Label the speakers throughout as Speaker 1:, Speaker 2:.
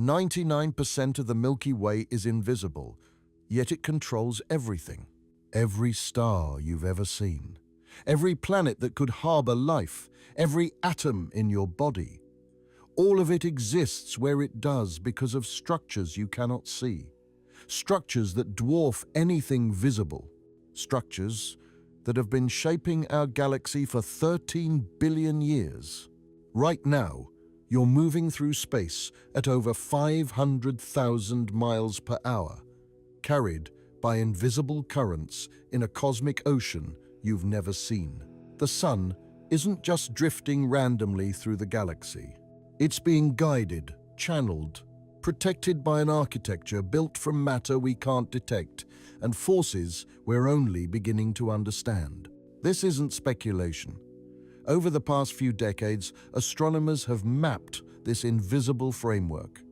Speaker 1: 99% of the Milky Way is invisible, yet it controls everything. Every star you've ever seen, every planet that could harbor life, every atom in your body. All of it exists where it does because of structures you cannot see. Structures that dwarf anything visible. Structures that have been shaping our galaxy for 13 billion years. Right now, you're moving through space at over 500,000 miles per hour, carried by invisible currents in a cosmic ocean you've never seen. The sun isn't just drifting randomly through the galaxy. It's being guided, channeled, protected by an architecture built from matter we can't detect and forces we're only beginning to understand. This isn't speculation. Over the past few decades, astronomers have mapped this invisible framework.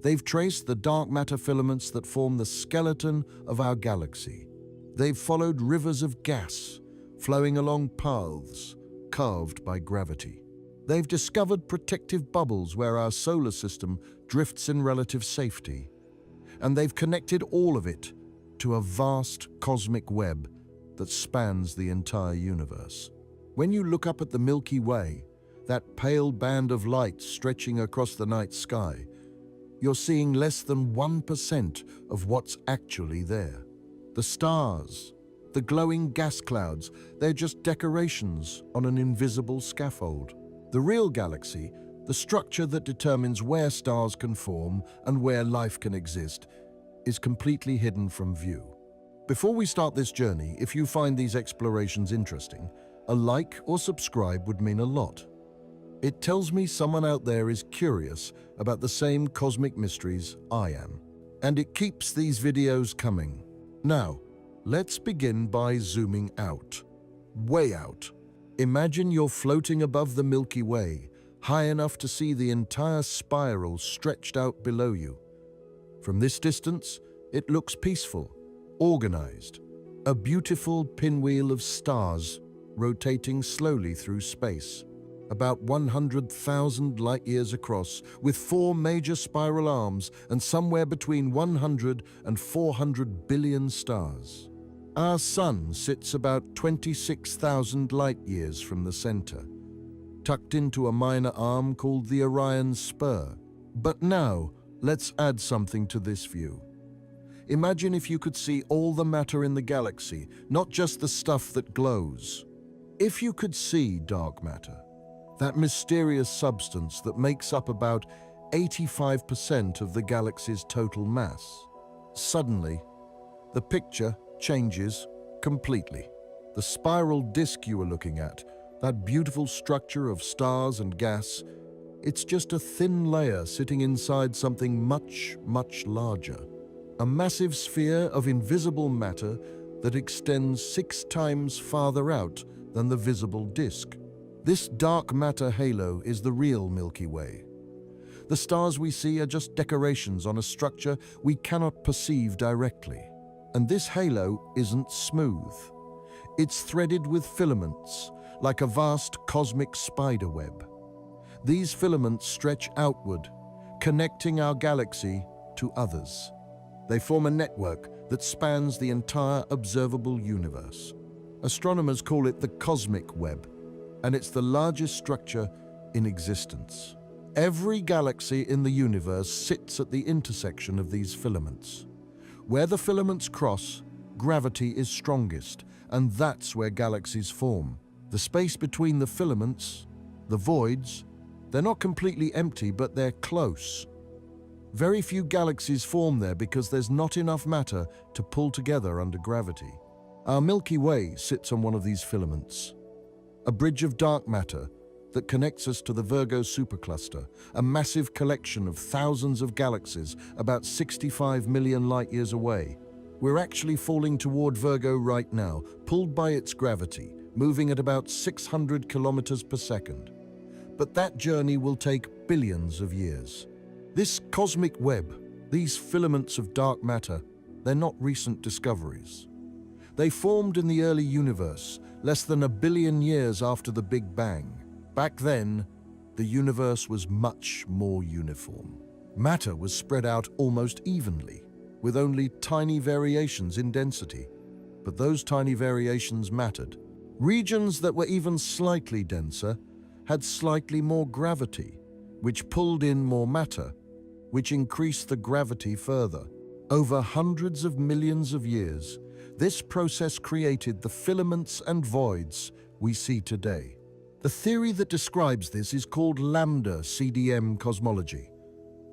Speaker 1: They've traced the dark matter filaments that form the skeleton of our galaxy. They've followed rivers of gas, flowing along paths carved by gravity. They've discovered protective bubbles where our solar system drifts in relative safety. And they've connected all of it to a vast cosmic web that spans the entire universe. When you look up at the Milky Way, that pale band of light stretching across the night sky, you're seeing less than 1% of what's actually there. The stars, the glowing gas clouds, they're just decorations on an invisible scaffold. The real galaxy, the structure that determines where stars can form and where life can exist, is completely hidden from view. Before we start this journey, if you find these explorations interesting, a like or subscribe would mean a lot. It tells me someone out there is curious about the same cosmic mysteries I am. And it keeps these videos coming. Now, let's begin by zooming out. Way out. Imagine you're floating above the Milky Way, high enough to see the entire spiral stretched out below you. From this distance, it looks peaceful, organized. A beautiful pinwheel of stars rotating slowly through space. About 100,000 light-years across, with 4 major spiral arms and somewhere between 100 and 400 billion stars. Our sun sits about 26,000 light-years from the center, tucked into a minor arm called the Orion Spur. But now, let's add something to this view. Imagine if you could see all the matter in the galaxy, not just the stuff that glows. If you could see dark matter, that mysterious substance that makes up about 85% of the galaxy's total mass. Suddenly, the picture changes completely. The spiral disk you were looking at, that beautiful structure of stars and gas, it's just a thin layer sitting inside something much, much larger. A massive sphere of invisible matter that extends 6 times farther out than the visible disk. This dark matter halo is the real Milky Way. The stars we see are just decorations on a structure we cannot perceive directly. And this halo isn't smooth. It's threaded with filaments, like a vast cosmic spider web. These filaments stretch outward, connecting our galaxy to others. They form a network that spans the entire observable universe. Astronomers call it the cosmic web, and it's the largest structure in existence. Every galaxy in the universe sits at the intersection of these filaments. Where the filaments cross, gravity is strongest, and that's where galaxies form. The space between the filaments, the voids, they're not completely empty, but they're close. Very few galaxies form there because there's not enough matter to pull together under gravity. Our Milky Way sits on one of these filaments, a bridge of dark matter that connects us to the Virgo supercluster, a massive collection of thousands of galaxies about 65 million light-years away. We're actually falling toward Virgo right now, pulled by its gravity, moving at about 600 kilometers per second. But that journey will take billions of years. This cosmic web, these filaments of dark matter, they're not recent discoveries. They formed in the early universe, less than 1 billion years after the Big Bang. Back then, the universe was much more uniform. Matter was spread out almost evenly, with only tiny variations in density. But those tiny variations mattered. Regions that were even slightly denser had slightly more gravity, which pulled in more matter, which increased the gravity further. Over hundreds of millions of years, this process created the filaments and voids we see today. The theory that describes this is called lambda CDM cosmology.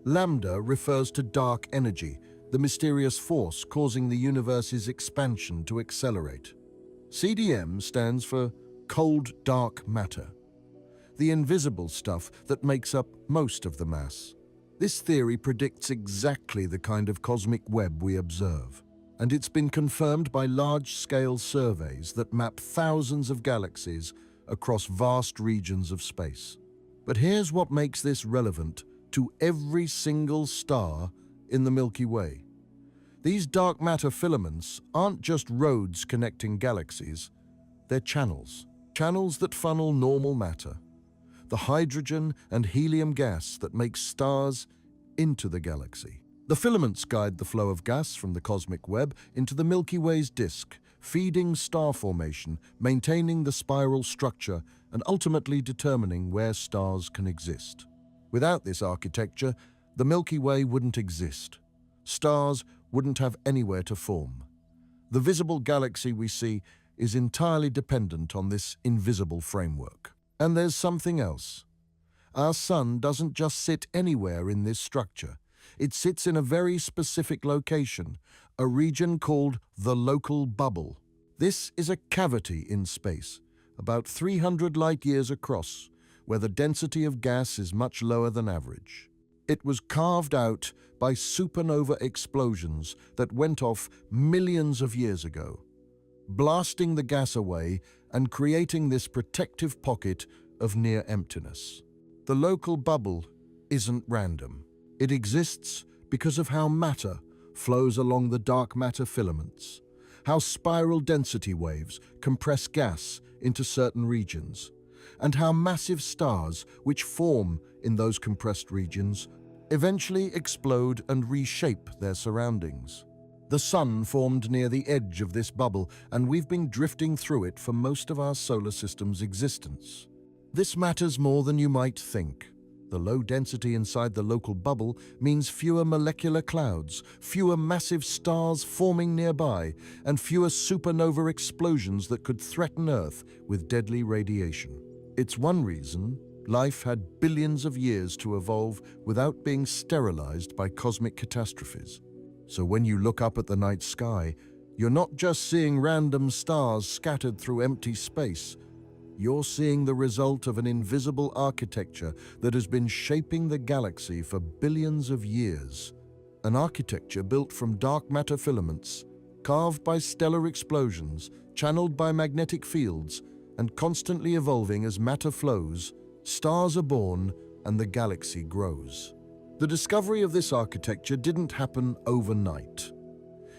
Speaker 1: Lambda refers to dark energy, the mysterious force causing the universe's expansion to accelerate. CDM stands for cold dark matter, the invisible stuff that makes up most of the mass. This theory predicts exactly the kind of cosmic web we observe, and it's been confirmed by large-scale surveys that map thousands of galaxies across vast regions of space. But here's what makes this relevant to every single star in the Milky Way. These dark matter filaments aren't just roads connecting galaxies, they're channels. Channels that funnel normal matter, the hydrogen and helium gas that makes stars into the galaxy. The filaments guide the flow of gas from the cosmic web into the Milky Way's disk, feeding star formation, maintaining the spiral structure, and ultimately determining where stars can exist. Without this architecture, the Milky Way wouldn't exist. Stars wouldn't have anywhere to form. The visible galaxy we see is entirely dependent on this invisible framework. And there's something else. Our sun doesn't just sit anywhere in this structure. It sits in a very specific location, a region called the local bubble. This is a cavity in space, about 300 light-years across, where the density of gas is much lower than average. It was carved out by supernova explosions that went off millions of years ago, blasting the gas away and creating this protective pocket of near emptiness. The local bubble isn't random. It exists because of how matter flows along the dark matter filaments, how spiral density waves compress gas into certain regions, and how massive stars, which form in those compressed regions, eventually explode and reshape their surroundings. The sun formed near the edge of this bubble, and we've been drifting through it for most of our solar system's existence. This matters more than you might think. The low density inside the local bubble means fewer molecular clouds, fewer massive stars forming nearby, and fewer supernova explosions that could threaten Earth with deadly radiation. It's one reason life had billions of years to evolve without being sterilized by cosmic catastrophes. So when you look up at the night sky, you're not just seeing random stars scattered through empty space. You're seeing the result of an invisible architecture that has been shaping the galaxy for billions of years. An architecture built from dark matter filaments, carved by stellar explosions, channeled by magnetic fields, and constantly evolving as matter flows. Stars are born and the galaxy grows. The discovery of this architecture didn't happen overnight.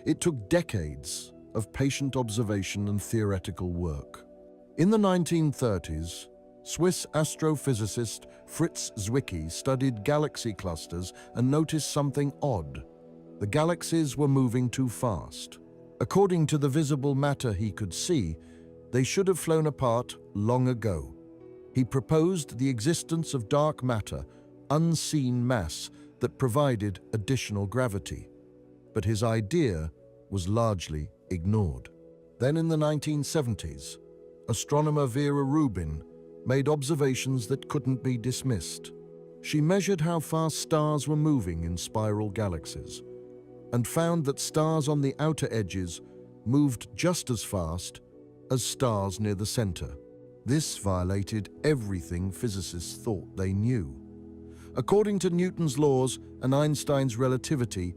Speaker 1: It took decades of patient observation and theoretical work. In the 1930s, Swiss astrophysicist Fritz Zwicky studied galaxy clusters and noticed something odd. The galaxies were moving too fast. According to the visible matter he could see, they should have flown apart long ago. He proposed the existence of dark matter, unseen mass that provided additional gravity. But his idea was largely ignored. Then in the 1970s, astronomer Vera Rubin made observations that couldn't be dismissed. She measured how fast stars were moving in spiral galaxies and found that stars on the outer edges moved just as fast as stars near the center. This violated everything physicists thought they knew. According to Newton's laws and Einstein's relativity,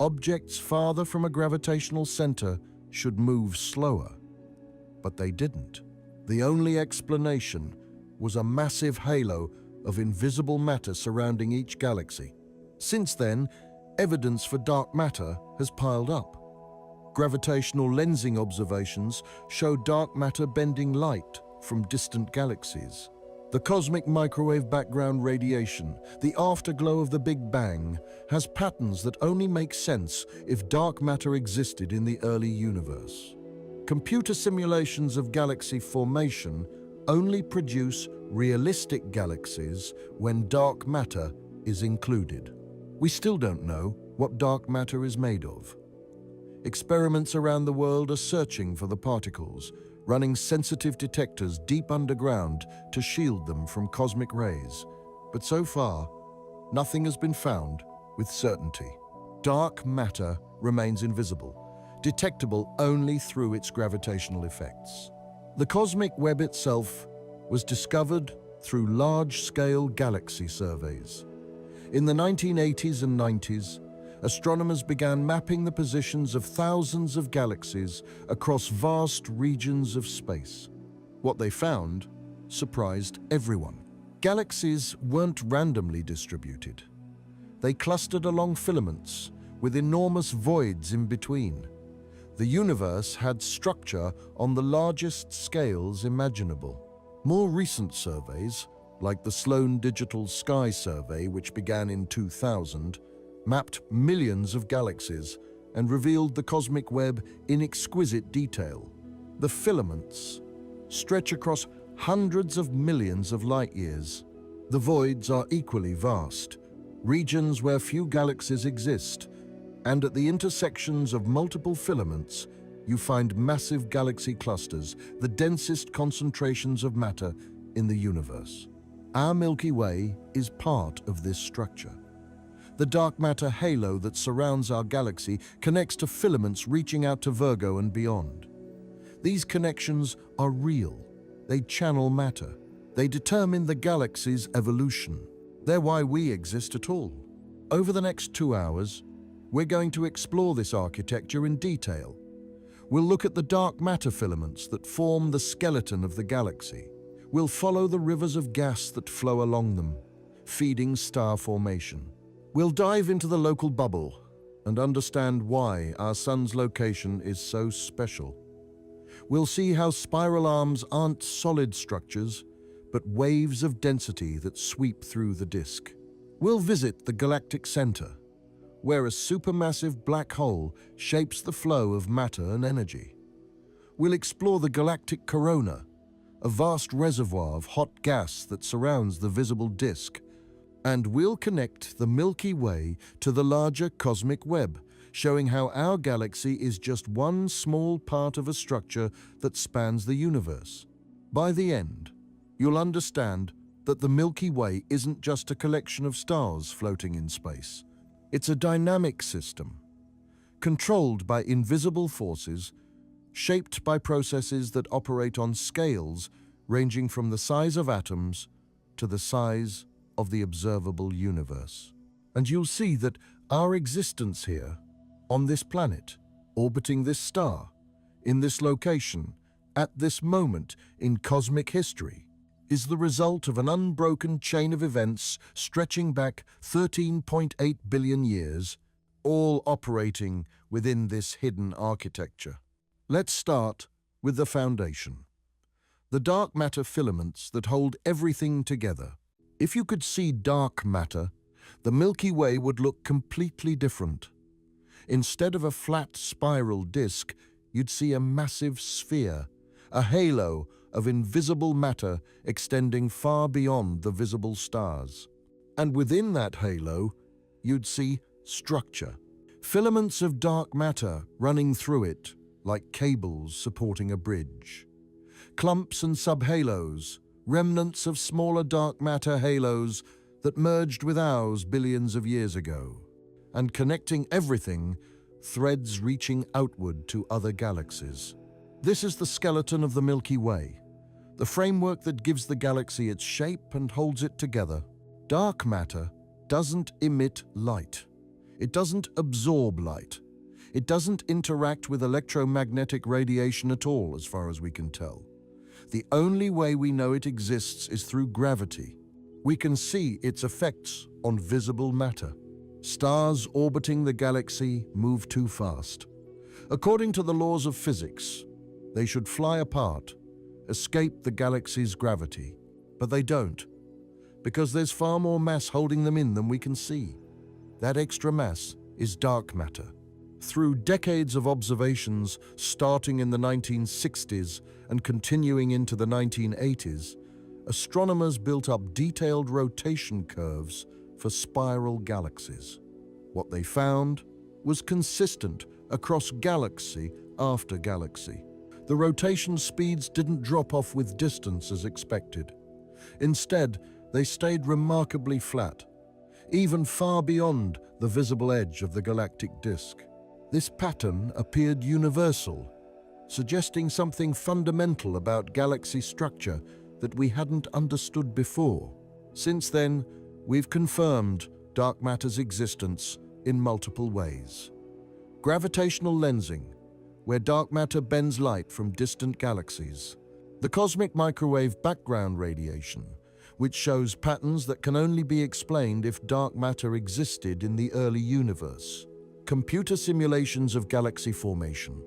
Speaker 1: objects farther from a gravitational center should move slower. But they didn't. The only explanation was a massive halo of invisible matter surrounding each galaxy. Since then, evidence for dark matter has piled up. Gravitational lensing observations show dark matter bending light from distant galaxies. The cosmic microwave background radiation, the afterglow of the Big Bang, has patterns that only make sense if dark matter existed in the early universe. Computer simulations of galaxy formation only produce realistic galaxies when dark matter is included. We still don't know what dark matter is made of. Experiments around the world are searching for the particles, running sensitive detectors deep underground to shield them from cosmic rays. But so far, nothing has been found with certainty. Dark matter remains invisible, detectable only through its gravitational effects. The cosmic web itself was discovered through large-scale galaxy surveys. In the 1980s and 90s, astronomers began mapping the positions of thousands of galaxies across vast regions of space. What they found surprised everyone. Galaxies weren't randomly distributed. They clustered along filaments with enormous voids in between. The universe had structure on the largest scales imaginable. More recent surveys, like the Sloan Digital Sky Survey, which began in 2000, mapped millions of galaxies and revealed the cosmic web in exquisite detail. The filaments stretch across hundreds of millions of light years. The voids are equally vast, regions where few galaxies exist, and at the intersections of multiple filaments, you find massive galaxy clusters, the densest concentrations of matter in the universe. Our Milky Way is part of this structure. The dark matter halo that surrounds our galaxy connects to filaments reaching out to Virgo and beyond. These connections are real. They channel matter. They determine the galaxy's evolution. They're why we exist at all. Over the next 2 hours, we're going to explore this architecture in detail. We'll look at the dark matter filaments that form the skeleton of the galaxy. We'll follow the rivers of gas that flow along them, feeding star formation. We'll dive into the local bubble and understand why our sun's location is so special. We'll see how spiral arms aren't solid structures, but waves of density that sweep through the disk. We'll visit the galactic center, where a supermassive black hole shapes the flow of matter and energy. We'll explore the galactic corona, a vast reservoir of hot gas that surrounds the visible disk. And we'll connect the Milky Way to the larger cosmic web, showing how our galaxy is just one small part of a structure that spans the universe. By the end, you'll understand that the Milky Way isn't just a collection of stars floating in space. It's a dynamic system, controlled by invisible forces, shaped by processes that operate on scales ranging from the size of atoms to the size of the observable universe. And you'll see that our existence here, on this planet, orbiting this star, in this location, at this moment in cosmic history, is the result of an unbroken chain of events stretching back 13.8 billion years, all operating within this hidden architecture. Let's start with the foundation. The dark matter filaments that hold everything together. If you could see dark matter, the Milky Way would look completely different. Instead of a flat spiral disk, you'd see a massive sphere, a halo of invisible matter extending far beyond the visible stars. And within that halo, you'd see structure. Filaments of dark matter running through it, like cables supporting a bridge. Clumps and subhalos, remnants of smaller dark matter halos that merged with ours billions of years ago. And connecting everything, threads reaching outward to other galaxies. This is the skeleton of the Milky Way, the framework that gives the galaxy its shape and holds it together. Dark matter doesn't emit light. It doesn't absorb light. It doesn't interact with electromagnetic radiation at all, as far as we can tell. The only way we know it exists is through gravity. We can see its effects on visible matter. Stars orbiting the galaxy move too fast. According to the laws of physics, they should fly apart, escape the galaxy's gravity. But they don't, because there's far more mass holding them in than we can see. That extra mass is dark matter. Through decades of observations, starting in the 1960s and continuing into the 1980s, astronomers built up detailed rotation curves for spiral galaxies. What they found was consistent across galaxy after galaxy. The rotation speeds didn't drop off with distance as expected. Instead, they stayed remarkably flat, even far beyond the visible edge of the galactic disk. This pattern appeared universal, suggesting something fundamental about galaxy structure that we hadn't understood before. Since then, we've confirmed dark matter's existence in multiple ways. Gravitational lensing, where dark matter bends light from distant galaxies. The cosmic microwave background radiation, which shows patterns that can only be explained if dark matter existed in the early universe. Computer simulations of galaxy formation,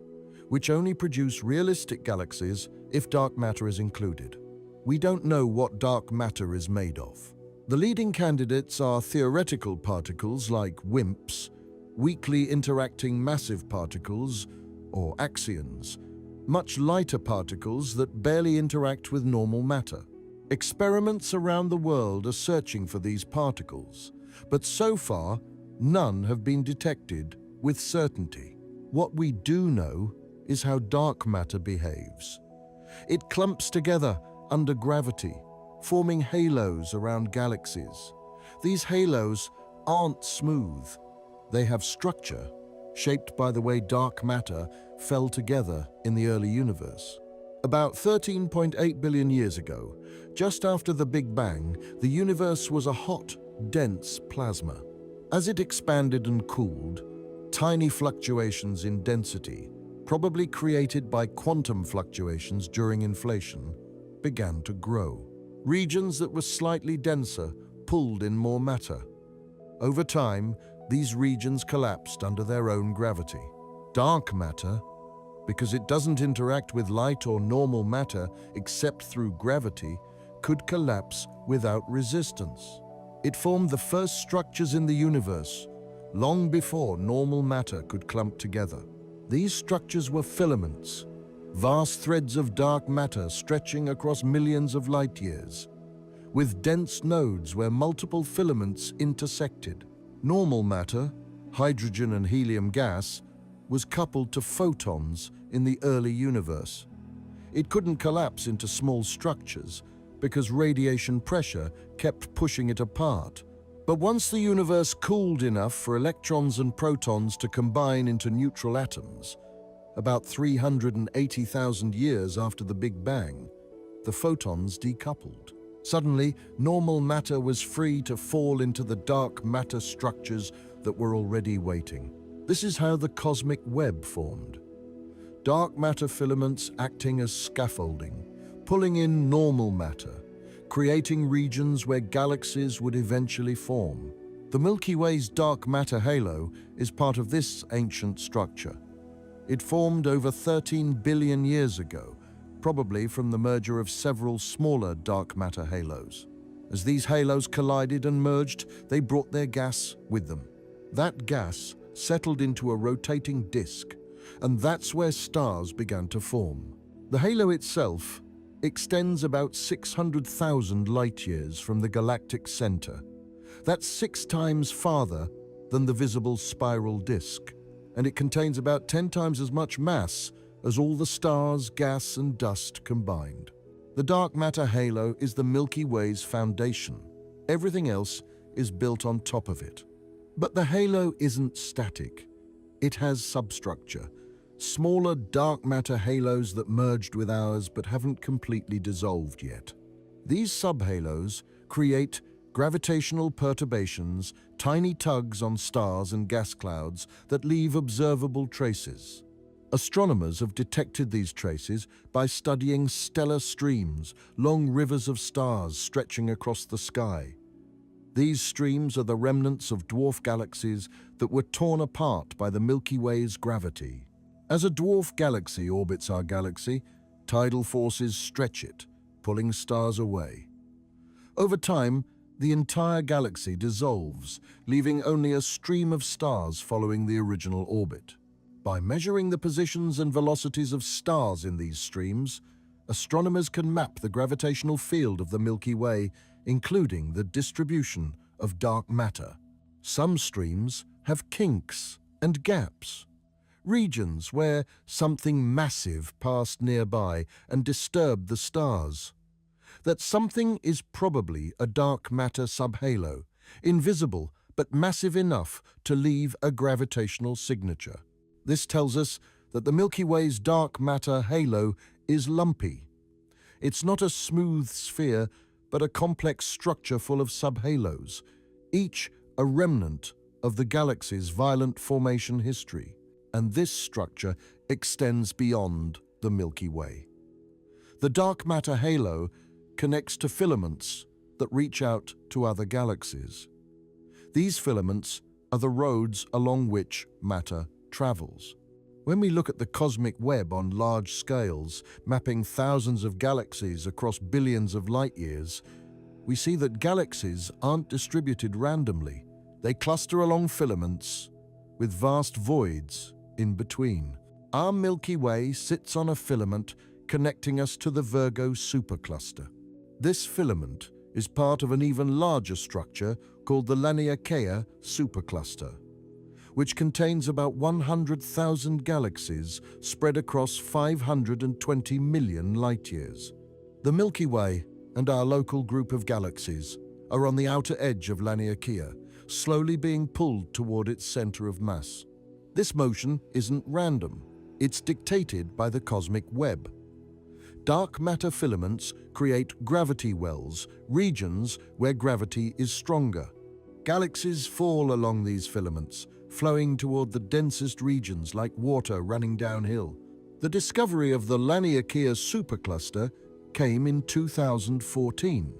Speaker 1: which only produce realistic galaxies if dark matter is included. We don't know what dark matter is made of. The leading candidates are theoretical particles like WIMPs, weakly interacting massive particles, or axions, much lighter particles that barely interact with normal matter. Experiments around the world are searching for these particles, but so far, none have been detected with certainty. What we do know is how dark matter behaves. It clumps together under gravity, forming halos around galaxies. These halos aren't smooth. They have structure, shaped by the way dark matter fell together in the early universe. About 13.8 billion years ago, just after the Big Bang, the universe was a hot, dense plasma. As it expanded and cooled, tiny fluctuations in density, probably created by quantum fluctuations during inflation, began to grow. Regions that were slightly denser pulled in more matter. Over time, these regions collapsed under their own gravity. Dark matter, because it doesn't interact with light or normal matter except through gravity, could collapse without resistance. It formed the first structures in the universe, long before normal matter could clump together. These structures were filaments, vast threads of dark matter stretching across millions of light years, with dense nodes where multiple filaments intersected. Normal matter, hydrogen and helium gas, was coupled to photons in the early universe. It couldn't collapse into small structures because radiation pressure kept pushing it apart. But once the universe cooled enough for electrons and protons to combine into neutral atoms, about 380,000 years after the Big Bang, the photons decoupled. Suddenly, normal matter was free to fall into the dark matter structures that were already waiting. This is how the cosmic web formed. Dark matter filaments acting as scaffolding, pulling in normal matter, creating regions where galaxies would eventually form. The Milky Way's dark matter halo is part of this ancient structure. It formed over 13 billion years ago, probably from the merger of several smaller dark matter halos. As these halos collided and merged, they brought their gas with them. That gas settled into a rotating disk, and that's where stars began to form. The halo itself extends about 600,000 light-years from the galactic center. That's 6 times farther than the visible spiral disk, and it contains about 10 times as much mass as all the stars, gas, and dust combined. The dark matter halo is the Milky Way's foundation. Everything else is built on top of it. But the halo isn't static. It has substructure, smaller dark matter halos that merged with ours but haven't completely dissolved yet. These subhalos create gravitational perturbations, tiny tugs on stars and gas clouds that leave observable traces. Astronomers have detected these traces by studying stellar streams, long rivers of stars stretching across the sky. These streams are the remnants of dwarf galaxies that were torn apart by the Milky Way's gravity. As a dwarf galaxy orbits our galaxy, tidal forces stretch it, pulling stars away. Over time, the entire galaxy dissolves, leaving only a stream of stars following the original orbit. By measuring the positions and velocities of stars in these streams, astronomers can map the gravitational field of the Milky Way, including the distribution of dark matter. Some streams have kinks and gaps, regions where something massive passed nearby and disturbed the stars. That something is probably a dark matter subhalo, invisible but massive enough to leave a gravitational signature. This tells us that the Milky Way's dark matter halo is lumpy. It's not a smooth sphere, but a complex structure full of subhalos, each a remnant of the galaxy's violent formation history. And this structure extends beyond the Milky Way. The dark matter halo connects to filaments that reach out to other galaxies. These filaments are the roads along which matter travels. When we look at the cosmic web on large scales, mapping thousands of galaxies across billions of light years, we see that galaxies aren't distributed randomly. They cluster along filaments with vast voids in between. Our Milky Way sits on a filament connecting us to the Virgo supercluster. This filament is part of an even larger structure called the Laniakea supercluster, which contains about 100,000 galaxies spread across 520 million light-years. The Milky Way and our local group of galaxies are on the outer edge of Laniakea, slowly being pulled toward its center of mass. This motion isn't random. It's dictated by the cosmic web. Dark matter filaments create gravity wells, regions where gravity is stronger. Galaxies fall along these filaments, flowing toward the densest regions like water running downhill. The discovery of the Laniakea supercluster came in 2014,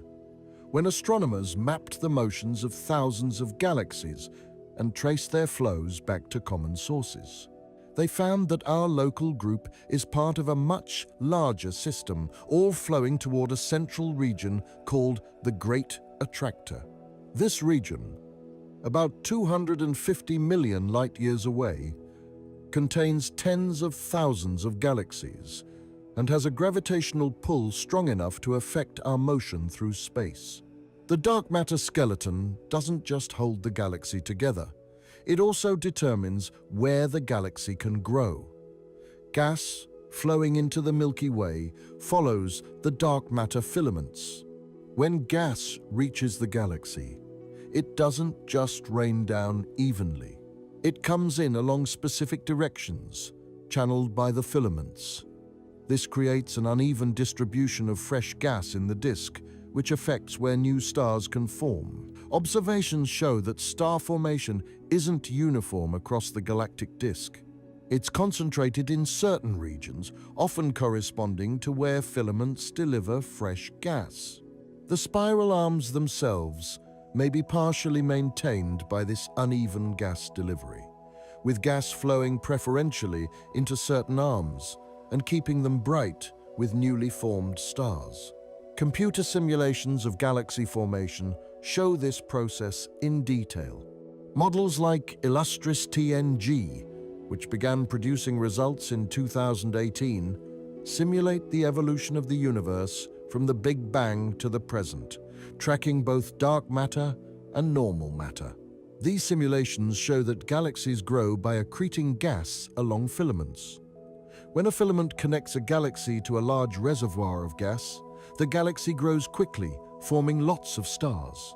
Speaker 1: when astronomers mapped the motions of thousands of galaxies and traced their flows back to common sources. They found that our local group is part of a much larger system, all flowing toward a central region called the Great Attractor. This region, about 250 million light-years away, contains tens of thousands of galaxies and has a gravitational pull strong enough to affect our motion through space. The dark matter skeleton doesn't just hold the galaxy together. It also determines where the galaxy can grow. Gas flowing into the Milky Way follows the dark matter filaments. When gas reaches the galaxy, it doesn't just rain down evenly. It comes in along specific directions, channeled by the filaments. This creates an uneven distribution of fresh gas in the disk, which affects where new stars can form. Observations show that star formation isn't uniform across the galactic disk. It's concentrated in certain regions, often corresponding to where filaments deliver fresh gas. The spiral arms themselves may be partially maintained by this uneven gas delivery, with gas flowing preferentially into certain arms and keeping them bright with newly formed stars. Computer simulations of galaxy formation show this process in detail. Models like Illustris TNG, which began producing results in 2018, simulate the evolution of the universe from the Big Bang to the present, tracking both dark matter and normal matter. These simulations show that galaxies grow by accreting gas along filaments. When a filament connects a galaxy to a large reservoir of gas, the galaxy grows quickly, forming lots of stars.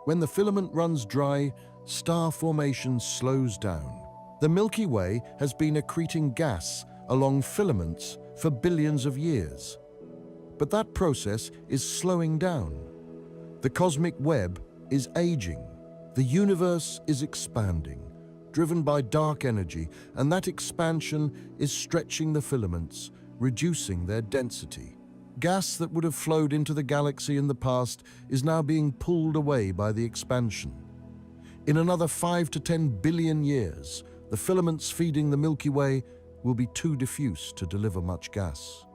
Speaker 1: When the filament runs dry, star formation slows down. The Milky Way has been accreting gas along filaments for billions of years. But that process is slowing down. The cosmic web is aging. The universe is expanding, driven by dark energy, and that expansion is stretching the filaments, reducing their density. Gas that would have flowed into the galaxy in the past is now being pulled away by the expansion. In another 5 to 10 billion years, the filaments feeding the Milky Way will be too diffuse to deliver much gas.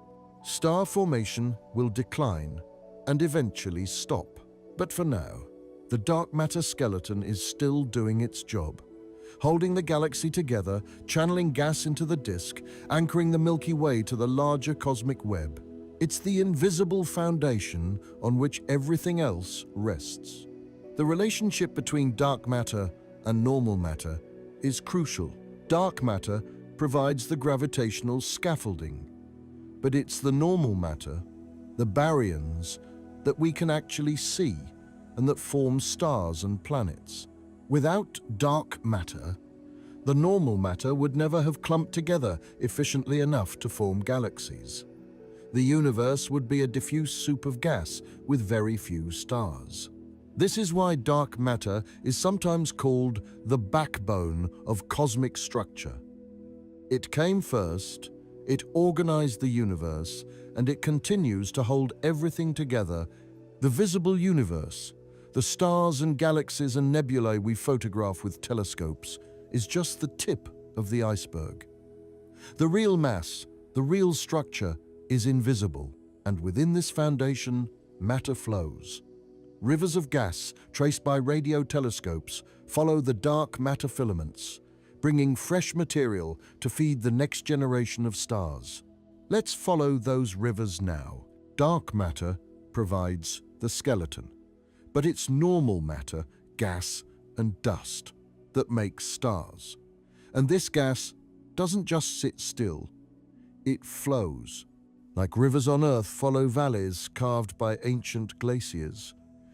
Speaker 1: Star formation will decline and eventually stop. But for now, the dark matter skeleton is still doing its job, holding the galaxy together, channeling gas into the disk, anchoring the Milky Way to the larger cosmic web. It's the invisible foundation on which everything else rests. The relationship between dark matter and normal matter is crucial. Dark matter provides the gravitational scaffolding, but it's the normal matter, the baryons, that we can actually see and that form stars and planets. Without dark matter, the normal matter would never have clumped together efficiently enough to form galaxies. The universe would be a diffuse soup of gas with very few stars. This is why dark matter is sometimes called the backbone of cosmic structure. It came first, it organized the universe, and it continues to hold everything together. The visible universe, the stars and galaxies and nebulae we photograph with telescopes, is just the tip of the iceberg. The real mass, the real structure, is invisible, and within this foundation, matter flows. Rivers of gas, traced by radio telescopes, follow the dark matter filaments, bringing fresh material to feed the next generation of stars. Let's follow those rivers now. Dark matter provides the skeleton, but it's normal matter, gas and dust, that makes stars. And this gas doesn't just sit still, it flows. Like rivers on Earth follow valleys carved by ancient glaciers.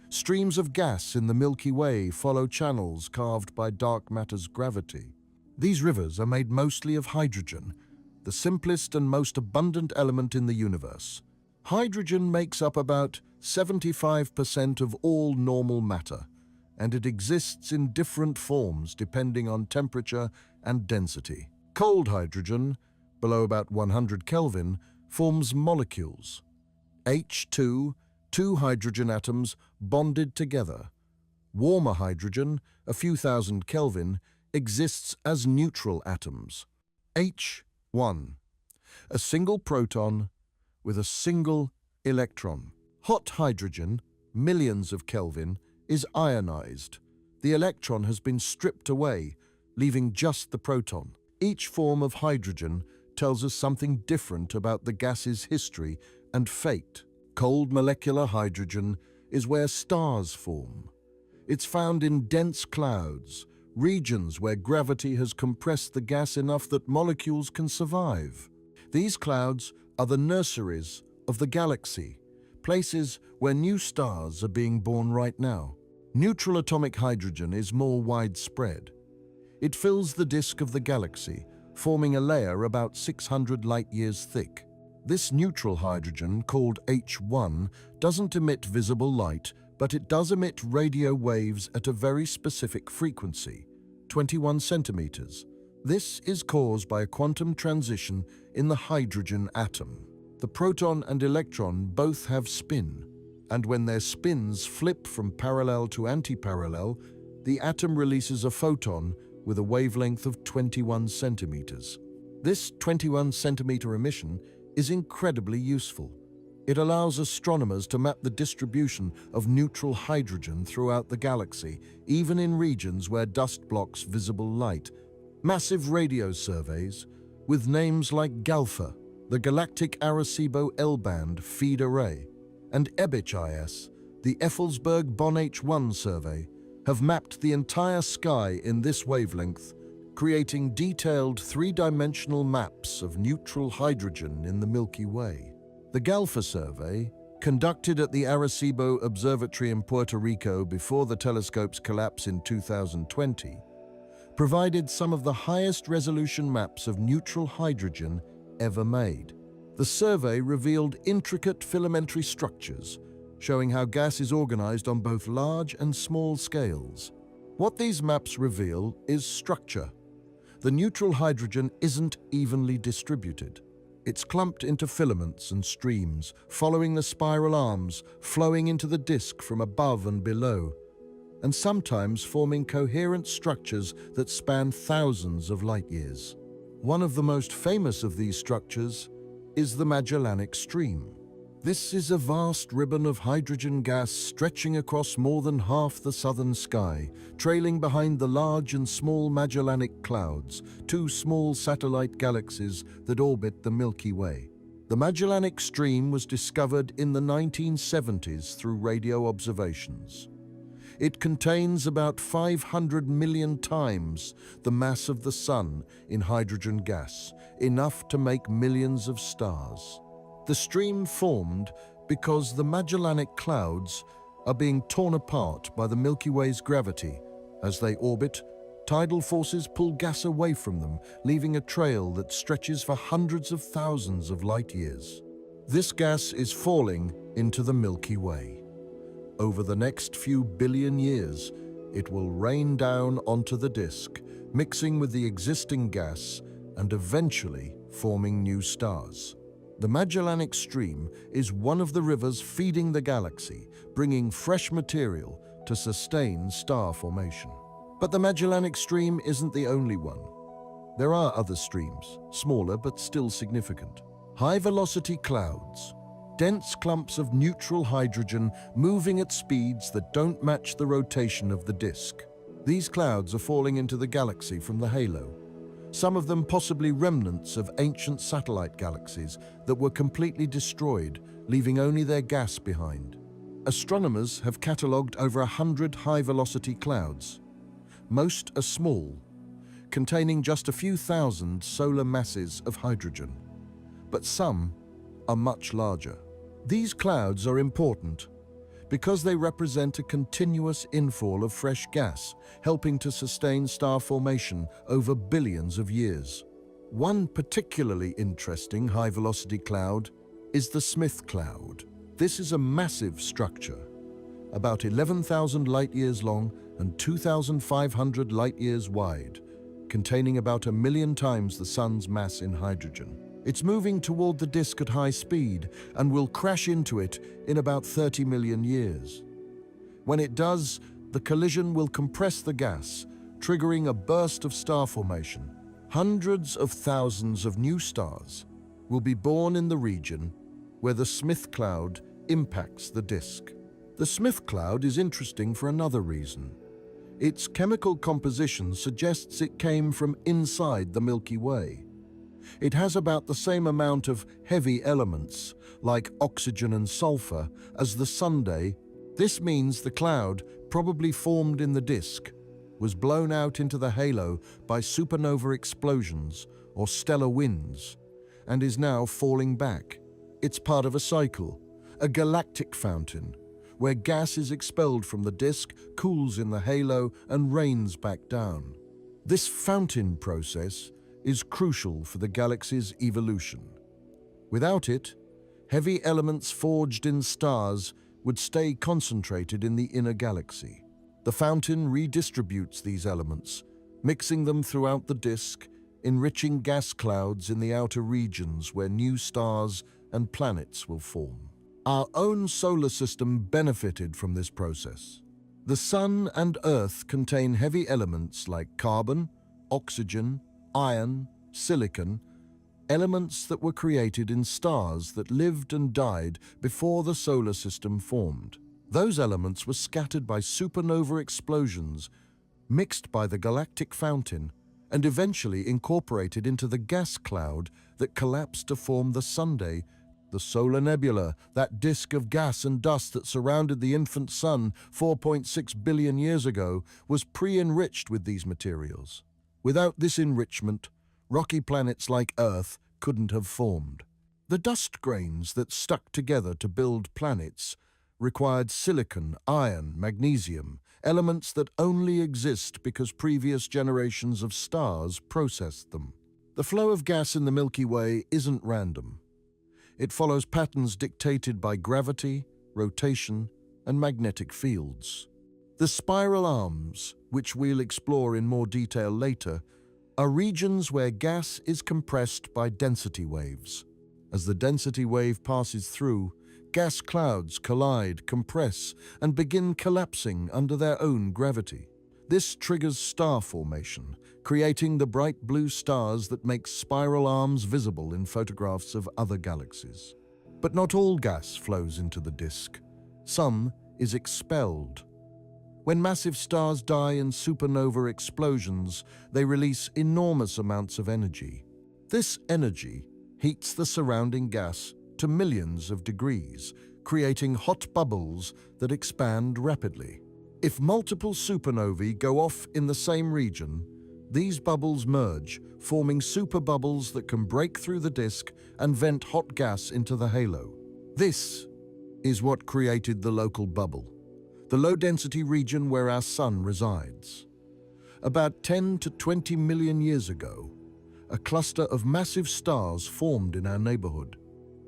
Speaker 1: Streams of gas in the Milky Way follow channels carved by dark matter's gravity. These rivers are made mostly of hydrogen, the simplest and most abundant element in the universe. Hydrogen makes up about 75% of all normal matter, and it exists in different forms depending on temperature and density. Cold hydrogen, below about 100 Kelvin, forms molecules. H2, two hydrogen atoms bonded together. Warmer hydrogen, a few thousand Kelvin, exists as neutral atoms. H1, a single proton with a single electron. Hot hydrogen, millions of Kelvin, is ionized. The electron has been stripped away, leaving just the proton. Each form of hydrogen tells us something different about the gas's history and fate. Cold molecular hydrogen is where stars form. It's found in dense clouds, regions where gravity has compressed the gas enough that molecules can survive. These clouds are the nurseries of the galaxy, places where new stars are being born right now. Neutral atomic hydrogen is more widespread. It fills the disk of the galaxy, forming a layer about 600 light-years thick. This neutral hydrogen, called H1, doesn't emit visible light, but it does emit radio waves at a very specific frequency, 21 centimeters. This is caused by a quantum transition in the hydrogen atom. The proton and electron both have spin, and when their spins flip from parallel to antiparallel, the atom releases a photon with a wavelength of 21 centimeters. This 21 centimeter emission is incredibly useful. It allows astronomers to map the distribution of neutral hydrogen throughout the galaxy, even in regions where dust blocks visible light. Massive radio surveys, with names like GALPHA, the Galactic Arecibo L-band feed array, and EBICH-IS, the Effelsberg-Bonn H1 survey, have mapped the entire sky in this wavelength, creating detailed three-dimensional maps of neutral hydrogen in the Milky Way. The GALPHA survey, conducted at the Arecibo Observatory in Puerto Rico before the telescope's collapse in 2020, provided some of the highest resolution maps of neutral hydrogen ever made. The survey revealed intricate filamentary structures, showing how gas is organized on both large and small scales. What these maps reveal is structure. The neutral hydrogen isn't evenly distributed. It's clumped into filaments and streams, following the spiral arms, flowing into the disk from above and below, and sometimes forming coherent structures that span thousands of light-years. One of the most famous of these structures is the Magellanic Stream. This is a vast ribbon of hydrogen gas stretching across more than half the southern sky, trailing behind the large and small Magellanic Clouds, two small satellite galaxies that orbit the Milky Way. The Magellanic Stream was discovered in the 1970s through radio observations. It contains about 500 million times the mass of the Sun in hydrogen gas, enough to make millions of stars. The stream formed because the Magellanic Clouds are being torn apart by the Milky Way's gravity. As they orbit, tidal forces pull gas away from them, leaving a trail that stretches for hundreds of thousands of light years. This gas is falling into the Milky Way. Over the next few billion years, it will rain down onto the disk, mixing with the existing gas and eventually forming new stars. The Magellanic Stream is one of the rivers feeding the galaxy, bringing fresh material to sustain star formation. But the Magellanic Stream isn't the only one. There are other streams, smaller but still significant. High-velocity clouds, dense clumps of neutral hydrogen moving at speeds that don't match the rotation of the disk. These clouds are falling into the galaxy from the halo, some of them possibly remnants of ancient satellite galaxies that were completely destroyed, leaving only their gas behind. Astronomers have catalogued over 100 high-velocity clouds. Most are small, containing just a few thousand solar masses of hydrogen, but some are much larger. These clouds are important because they represent a continuous infall of fresh gas, helping to sustain star formation over billions of years. One particularly interesting high-velocity cloud is the Smith Cloud. This is a massive structure, about 11,000 light-years long and 2,500 light-years wide, containing about 1 million times the Sun's mass in hydrogen. It's moving toward the disk at high speed and will crash into it in about 30 million years. When it does, the collision will compress the gas, triggering a burst of star formation. Hundreds of thousands of new stars will be born in the region where the Smith Cloud impacts the disk. The Smith Cloud is interesting for another reason. Its chemical composition suggests it came from inside the Milky Way. It has about the same amount of heavy elements, like oxygen and sulfur, as the Sunday. This means the cloud, probably formed in the disk, was blown out into the halo by supernova explosions or stellar winds, and is now falling back. It's part of a cycle, a galactic fountain, where gas is expelled from the disk, cools in the halo, and rains back down. This fountain process is crucial for the galaxy's evolution. Without it, heavy elements forged in stars would stay concentrated in the inner galaxy. The fountain redistributes these elements, mixing them throughout the disk, enriching gas clouds in the outer regions where new stars and planets will form. Our own solar system benefited from this process. The Sun and Earth contain heavy elements like carbon, oxygen, iron, silicon, elements that were created in stars that lived and died before the solar system formed. Those elements were scattered by supernova explosions, mixed by the galactic fountain, and eventually incorporated into the gas cloud that collapsed to form the Sunday, the solar nebula, that disk of gas and dust that surrounded the infant Sun 4.6 billion years ago, was pre-enriched with these materials. Without this enrichment, rocky planets like Earth couldn't have formed. The dust grains that stuck together to build planets required silicon, iron, magnesium, elements that only exist because previous generations of stars processed them. The flow of gas in the Milky Way isn't random. It follows patterns dictated by gravity, rotation, and magnetic fields. The spiral arms, which we'll explore in more detail later, are regions where gas is compressed by density waves. As the density wave passes through, gas clouds collide, compress, and begin collapsing under their own gravity. This triggers star formation, creating the bright blue stars that make spiral arms visible in photographs of other galaxies. But not all gas flows into the disk. Some is expelled. When massive stars die in supernova explosions, they release enormous amounts of energy. This energy heats the surrounding gas to millions of degrees, creating hot bubbles that expand rapidly. If multiple supernovae go off in the same region, these bubbles merge, forming superbubbles that can break through the disk and vent hot gas into the halo. This is what created the local bubble, the low-density region where our sun resides. About 10 to 20 million years ago, a cluster of massive stars formed in our neighborhood.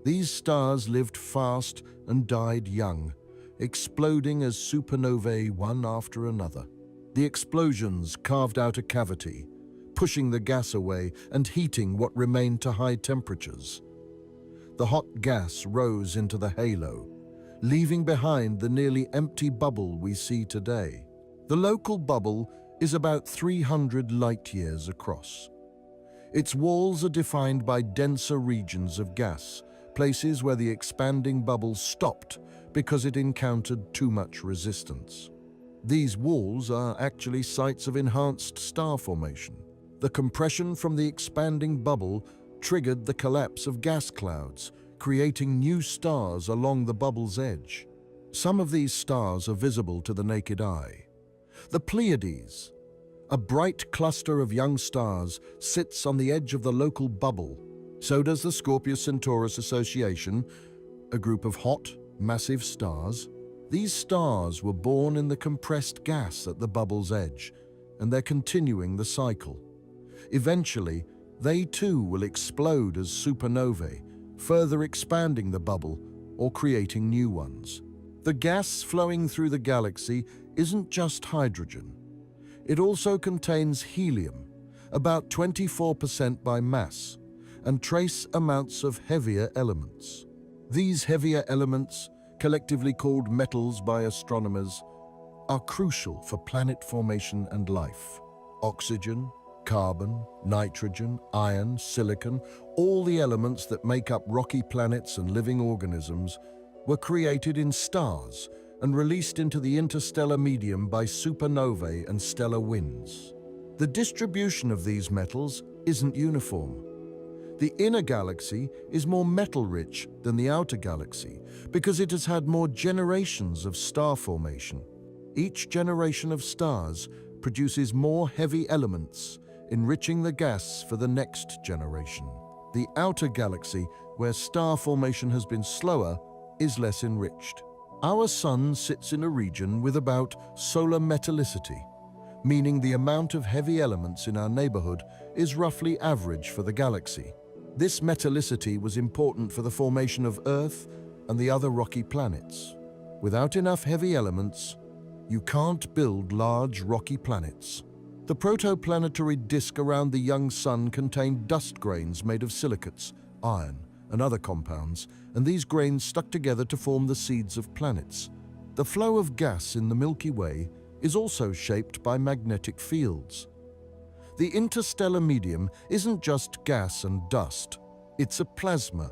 Speaker 1: These stars lived fast and died young, exploding as supernovae one after another. The explosions carved out a cavity, pushing the gas away and heating what remained to high temperatures. The hot gas rose into the halo, leaving behind the nearly empty bubble we see today. The local bubble is about 300 light-years across. Its walls are defined by denser regions of gas, places where the expanding bubble stopped because it encountered too much resistance. These walls are actually sites of enhanced star formation. The compression from the expanding bubble triggered the collapse of gas clouds, creating new stars along the bubble's edge. Some of these stars are visible to the naked eye. The Pleiades, a bright cluster of young stars, sits on the edge of the local bubble. So does the Scorpius-Centaurus Association, a group of hot, massive stars. These stars were born in the compressed gas at the bubble's edge, and they're continuing the cycle. Eventually, they too will explode as supernovae, further expanding the bubble or creating new ones. The gas flowing through the galaxy isn't just hydrogen. It also contains helium, about 24% by mass, and trace amounts of heavier elements. These heavier elements, collectively called metals by astronomers, are crucial for planet formation and life. Oxygen, carbon, nitrogen, iron, silicon, all the elements that make up rocky planets and living organisms were created in stars and released into the interstellar medium by supernovae and stellar winds. The distribution of these metals isn't uniform. The inner galaxy is more metal-rich than the outer galaxy because it has had more generations of star formation. Each generation of stars produces more heavy elements, enriching the gas for the next generation. The outer galaxy, where star formation has been slower, is less enriched. Our sun sits in a region with about solar metallicity, meaning the amount of heavy elements in our neighborhood is roughly average for the galaxy. This metallicity was important for the formation of Earth and the other rocky planets. Without enough heavy elements, you can't build large rocky planets. The protoplanetary disk around the young sun contained dust grains made of silicates, iron, and other compounds, and these grains stuck together to form the seeds of planets. The flow of gas in the Milky Way is also shaped by magnetic fields. The interstellar medium isn't just gas and dust. It's a plasma,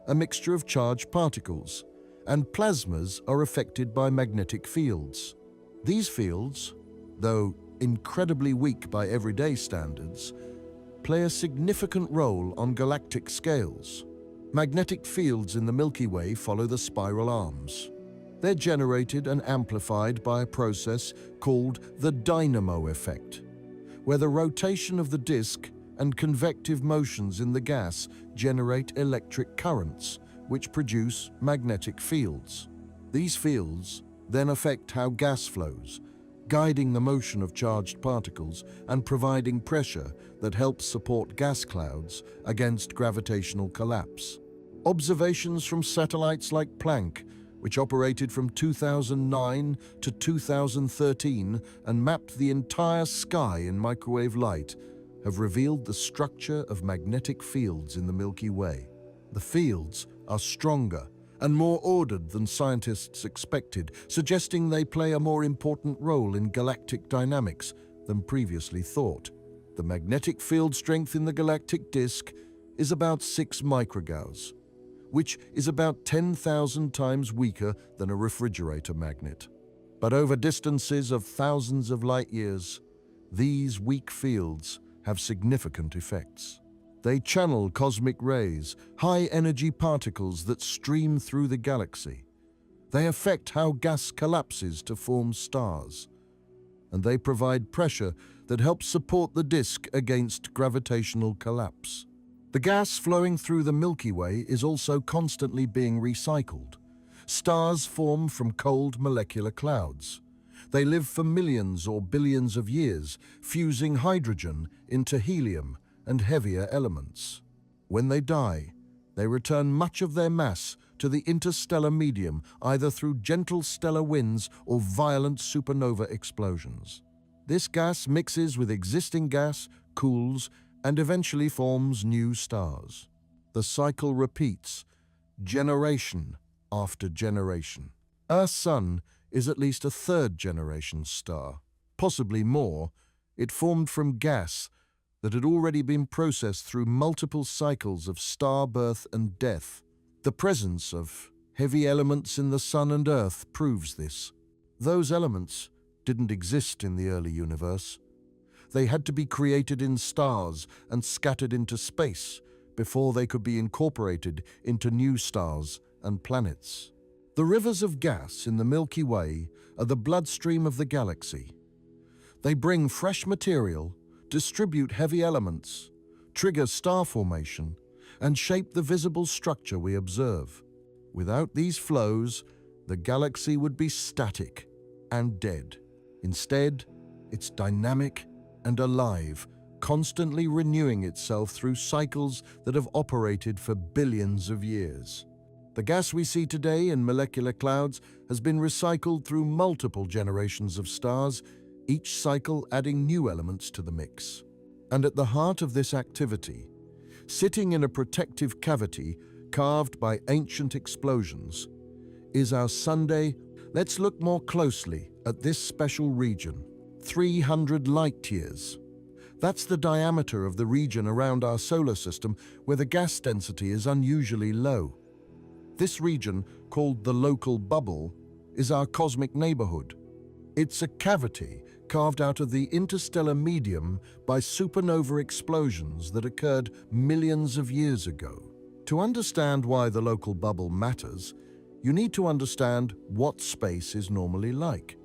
Speaker 1: a mixture of charged particles, and plasmas are affected by magnetic fields. These fields, though incredibly weak by everyday standards, play a significant role on galactic scales. Magnetic fields in the Milky Way follow the spiral arms. They're generated and amplified by a process called the dynamo effect, where the rotation of the disk and convective motions in the gas generate electric currents, which produce magnetic fields. These fields then affect how gas flows, guiding the motion of charged particles and providing pressure that helps support gas clouds against gravitational collapse. Observations from satellites like Planck, which operated from 2009 to 2013 and mapped the entire sky in microwave light, have revealed the structure of magnetic fields in the Milky Way. The fields are stronger and more ordered than scientists expected, suggesting they play a more important role in galactic dynamics than previously thought. The magnetic field strength in the galactic disk is about 6 microgauss, which is about 10,000 times weaker than a refrigerator magnet. But over distances of thousands of light years, these weak fields have significant effects. They channel cosmic rays, high-energy particles that stream through the galaxy. They affect how gas collapses to form stars. And they provide pressure that helps support the disk against gravitational collapse. The gas flowing through the Milky Way is also constantly being recycled. Stars form from cold molecular clouds. They live for millions or billions of years, fusing hydrogen into helium and heavier elements. When they die, they return much of their mass to the interstellar medium, either through gentle stellar winds or violent supernova explosions. This gas mixes with existing gas, cools, and eventually forms new stars. The cycle repeats, generation after generation. Our Sun is at least a third-generation star, possibly more. It formed from gas that had already been processed through multiple cycles of star birth and death. The presence of heavy elements in the Sun and Earth proves this. Those elements didn't exist in the early universe. They had to be created in stars and scattered into space before they could be incorporated into new stars and planets. The rivers of gas in the Milky Way are the bloodstream of the galaxy. They bring fresh material, distribute heavy elements, trigger star formation, and shape the visible structure we observe. Without these flows, the galaxy would be static and dead. Instead, it's dynamic and alive, constantly renewing itself through cycles that have operated for billions of years. The gas we see today in molecular clouds has been recycled through multiple generations of stars, each cycle adding new elements to the mix. And at the heart of this activity, sitting in a protective cavity carved by ancient explosions, is our Sunday. Let's look more closely at this special region. 300 light-years. That's the diameter of the region around our solar system where the gas density is unusually low. This region, called the local bubble, is our cosmic neighborhood. It's a cavity carved out of the interstellar medium by supernova explosions that occurred millions of years ago. To understand why the local bubble matters, you need to understand what space is normally like.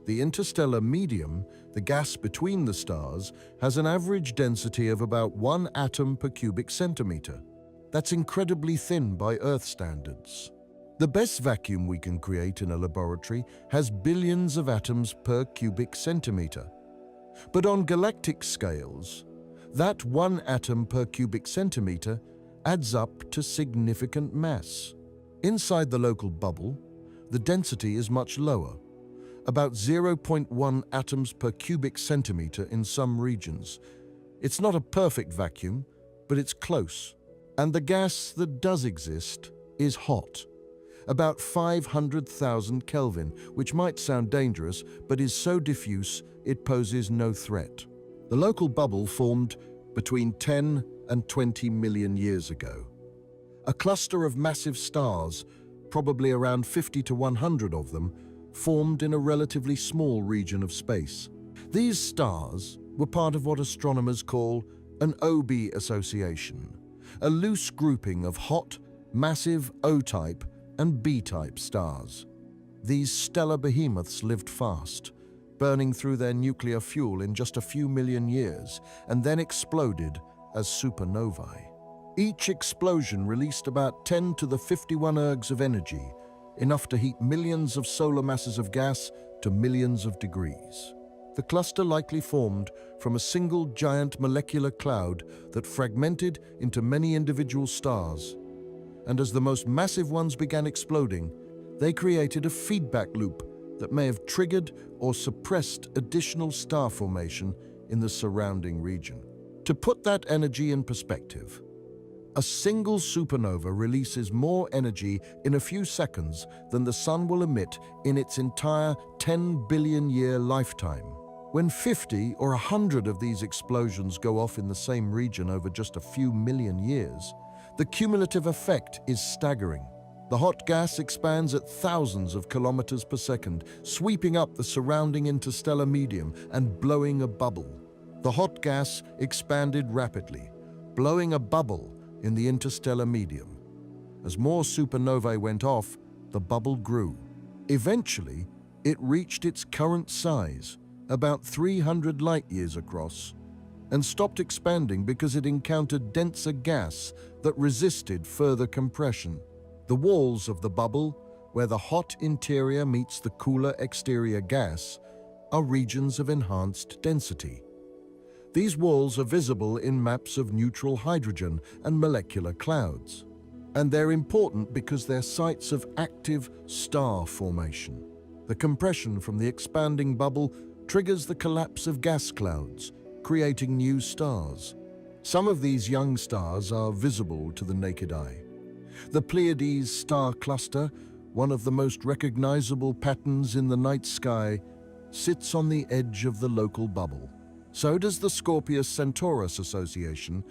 Speaker 1: The interstellar medium, the gas between the stars, has an average density of about 1 atom per cubic centimeter. That's incredibly thin by Earth standards. The best vacuum we can create in a laboratory has billions of atoms per cubic centimeter. But on galactic scales, that 1 atom per cubic centimeter adds up to significant mass. Inside the local bubble, the density is much lower, about 0.1 atoms per cubic centimeter in some regions. It's not a perfect vacuum, but it's close. And the gas that does exist is hot, about 500,000 Kelvin, which might sound dangerous, but is so diffuse it poses no threat. The local bubble formed between 10 and 20 million years ago. A cluster of massive stars, probably around 50 to 100 of them, formed in a relatively small region of space. These stars were part of what astronomers call an OB association, a loose grouping of hot, massive O-type and B-type stars. These stellar behemoths lived fast, burning through their nuclear fuel in just a few million years, and then exploded as supernovae. Each explosion released about 10 to the 51 ergs of energy, enough to heat millions of solar masses of gas to millions of degrees. The cluster likely formed from a single giant molecular cloud that fragmented into many individual stars. And as the most massive ones began exploding, they created a feedback loop that may have triggered or suppressed additional star formation in the surrounding region. To put that energy in perspective, a single supernova releases more energy in a few seconds than the Sun will emit in its entire 10 billion year lifetime. When 50 or 100 of these explosions go off in the same region over just a few million years, The cumulative effect is staggering. The hot gas expands at thousands of kilometers per second, sweeping up the surrounding interstellar medium and blowing a bubble. The hot gas expanded rapidly, blowing a bubble in the interstellar medium. As more supernovae went off, the bubble grew. Eventually, it reached its current size, about 300 light-years across, and stopped expanding because it encountered denser gas that resisted further compression. The walls of the bubble, where the hot interior meets the cooler exterior gas, are regions of enhanced density. These walls are visible in maps of neutral hydrogen and molecular clouds, and they're important because they're sites of active star formation. The compression from the expanding bubble triggers the collapse of gas clouds, creating new stars. Some of these young stars are visible to the naked eye. The Pleiades star cluster, one of the most recognizable patterns in the night sky, sits on the edge of the local bubble. So does the Scorpius-Centaurus Association,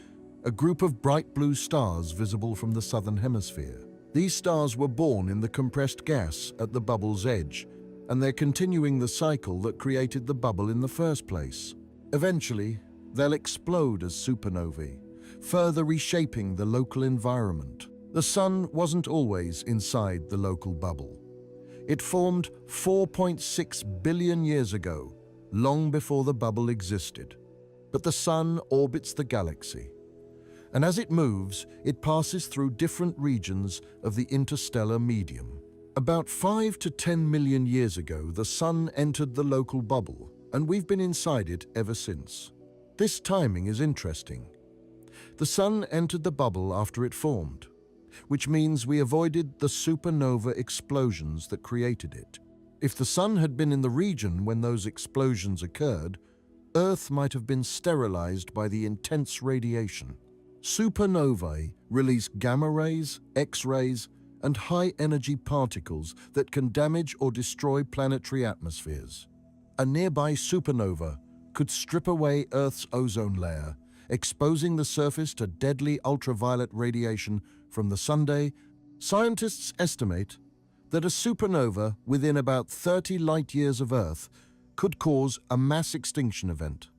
Speaker 1: a group of bright blue stars visible from the southern hemisphere. These stars were born in the compressed gas at the bubble's edge, and they're continuing the cycle that created the bubble in the first place. Eventually, they'll explode as supernovae, further reshaping the local environment. The Sun wasn't always inside the local bubble. It formed 4.6 billion years ago, long before the bubble existed. But the Sun orbits the galaxy, and as it moves, it passes through different regions of the interstellar medium. About 5 to 10 million years ago, the Sun entered the local bubble, and we've been inside it ever since. This timing is interesting. The Sun entered the bubble after it formed, which means we avoided the supernova explosions that created it. If the Sun had been in the region when those explosions occurred, Earth might have been sterilized by the intense radiation. Supernovae release gamma rays, X-rays, and high-energy particles that can damage or destroy planetary atmospheres. A nearby supernova could strip away Earth's ozone layer, exposing the surface to deadly ultraviolet radiation from the Sun. Scientists estimate that a supernova within about 30 light-years of Earth could cause a mass extinction event.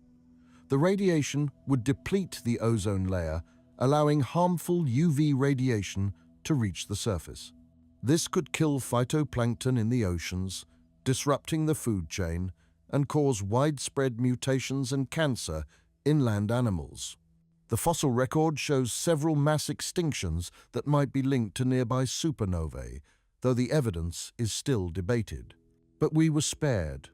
Speaker 1: The radiation would deplete the ozone layer, allowing harmful UV radiation to reach the surface. This could kill phytoplankton in the oceans, disrupting the food chain, and cause widespread mutations and cancer in land animals. The fossil record shows several mass extinctions that might be linked to nearby supernovae, though the evidence is still debated. But we were spared.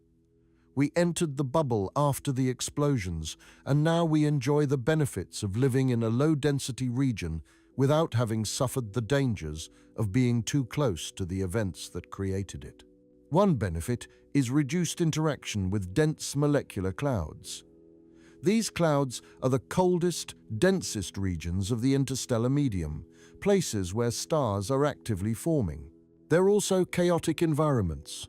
Speaker 1: We entered the bubble after the explosions, and now we enjoy the benefits of living in a low-density region without having suffered the dangers of being too close to the events that created it. One benefit is reduced interaction with dense molecular clouds. These clouds are the coldest, densest regions of the interstellar medium, places where stars are actively forming. They're also chaotic environments,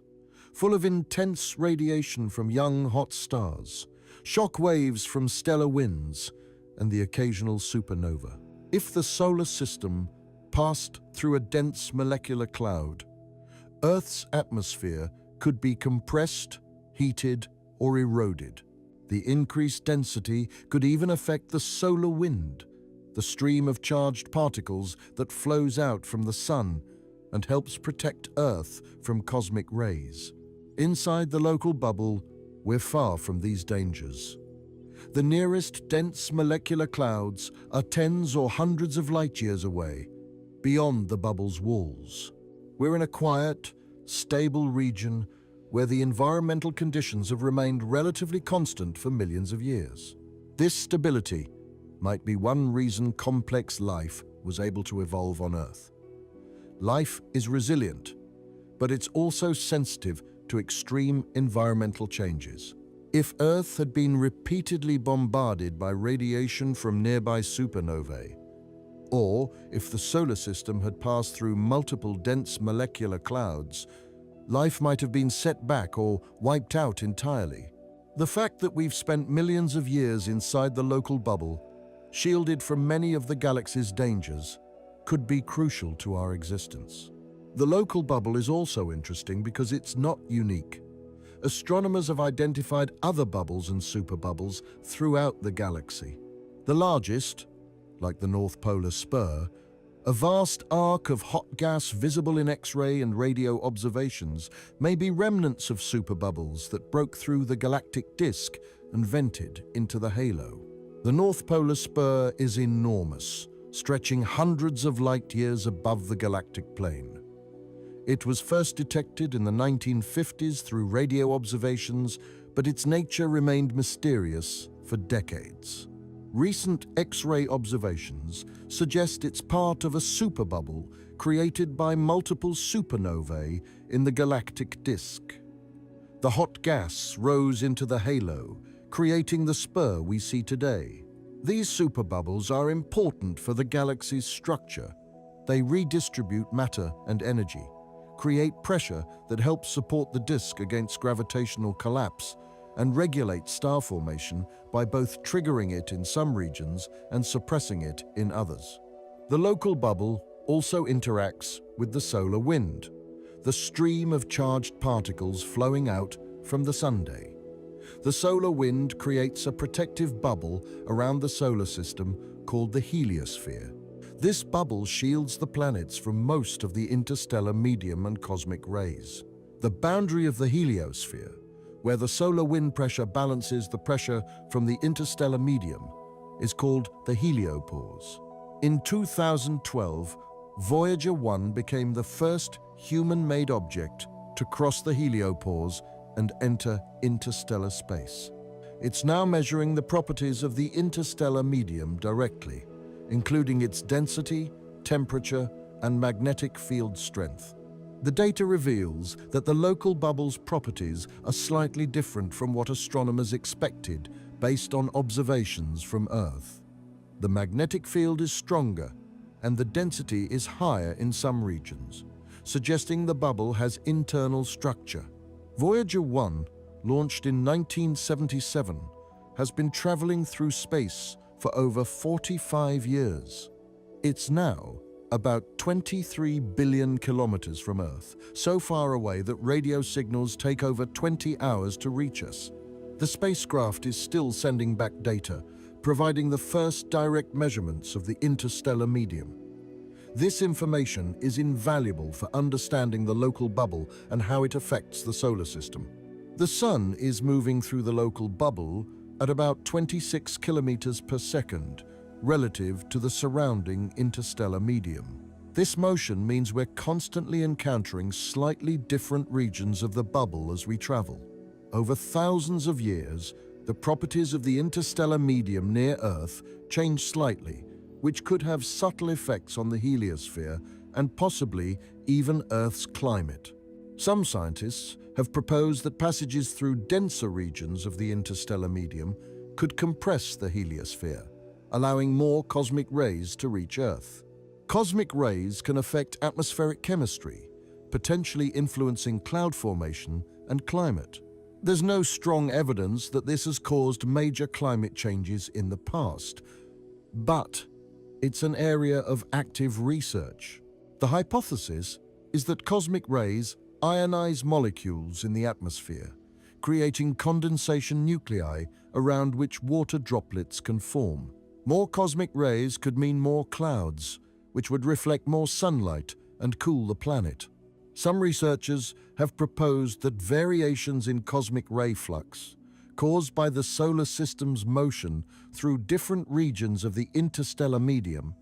Speaker 1: full of intense radiation from young hot stars, shock waves from stellar winds, and the occasional supernova. If the solar system passed through a dense molecular cloud, Earth's atmosphere could be compressed, heated, or eroded. The increased density could even affect the solar wind, the stream of charged particles that flows out from the Sun and helps protect Earth from cosmic rays. Inside the local bubble, we're far from these dangers. The nearest dense molecular clouds are tens or hundreds of light-years away, beyond the bubble's walls. We're in a quiet, stable region where the environmental conditions have remained relatively constant for millions of years. This stability might be one reason complex life was able to evolve on Earth. Life is resilient, but it's also sensitive to extreme environmental changes. If Earth had been repeatedly bombarded by radiation from nearby supernovae, or if the solar system had passed through multiple dense molecular clouds, life might have been set back or wiped out entirely. The fact that we've spent millions of years inside the local bubble, shielded from many of the galaxy's dangers, could be crucial to our existence. The local bubble is also interesting because it's not unique. Astronomers have identified other bubbles and superbubbles throughout the galaxy. The largest, like the North Polar Spur, a vast arc of hot gas visible in X-ray and radio observations, may be remnants of superbubbles that broke through the galactic disk and vented into the halo. The North Polar Spur is enormous, stretching hundreds of light years above the galactic plane. It was first detected in the 1950s through radio observations, but its nature remained mysterious for decades. Recent X-ray observations suggest it's part of a superbubble created by multiple supernovae in the galactic disk. The hot gas rose into the halo, creating the spur we see today. These superbubbles are important for the galaxy's structure. They redistribute matter and energy, create pressure that helps support the disk against gravitational collapse, and regulate star formation by both triggering it in some regions and suppressing it in others. The local bubble also interacts with the solar wind, the stream of charged particles flowing out from the sunday. The solar wind creates a protective bubble around the solar system called the heliosphere. This bubble shields the planets from most of the interstellar medium and cosmic rays. The boundary of the heliosphere, where the solar wind pressure balances the pressure from the interstellar medium, is called the heliopause. In 2012, Voyager 1 became the first human-made object to cross the heliopause and enter interstellar space. It's now measuring the properties of the interstellar medium directly, including its density, temperature, and magnetic field strength. The data reveals that the local bubble's properties are slightly different from what astronomers expected based on observations from Earth. The magnetic field is stronger, and the density is higher in some regions, suggesting the bubble has internal structure. Voyager 1, launched in 1977, has been traveling through space for over 45 years. It's now about 23 billion kilometers from Earth, so far away that radio signals take over 20 hours to reach us. The spacecraft is still sending back data, providing the first direct measurements of the interstellar medium. This information is invaluable for understanding the local bubble and how it affects the solar system. The Sun is moving through the local bubble at about 26 kilometers per second, relative to the surrounding interstellar medium. This motion means we're constantly encountering slightly different regions of the bubble as we travel. Over thousands of years, the properties of the interstellar medium near Earth change slightly, which could have subtle effects on the heliosphere and possibly even Earth's climate. Some scientists have proposed that passages through denser regions of the interstellar medium could compress the heliosphere, allowing more cosmic rays to reach Earth. Cosmic rays can affect atmospheric chemistry, potentially influencing cloud formation and climate. There's no strong evidence that this has caused major climate changes in the past, but it's an area of active research. The hypothesis is that cosmic rays ionize molecules in the atmosphere, creating condensation nuclei around which water droplets can form. More cosmic rays could mean more clouds, which would reflect more sunlight and cool the planet. Some researchers have proposed that variations in cosmic ray flux, caused by the solar system's motion through different regions of the interstellar medium,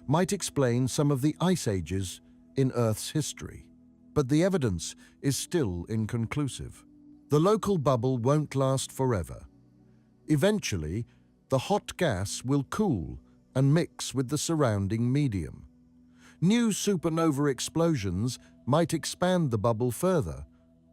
Speaker 1: might explain some of the ice ages in Earth's history. But the evidence is still inconclusive. The local bubble won't last forever. Eventually, the hot gas will cool and mix with the surrounding medium. New supernova explosions might expand the bubble further,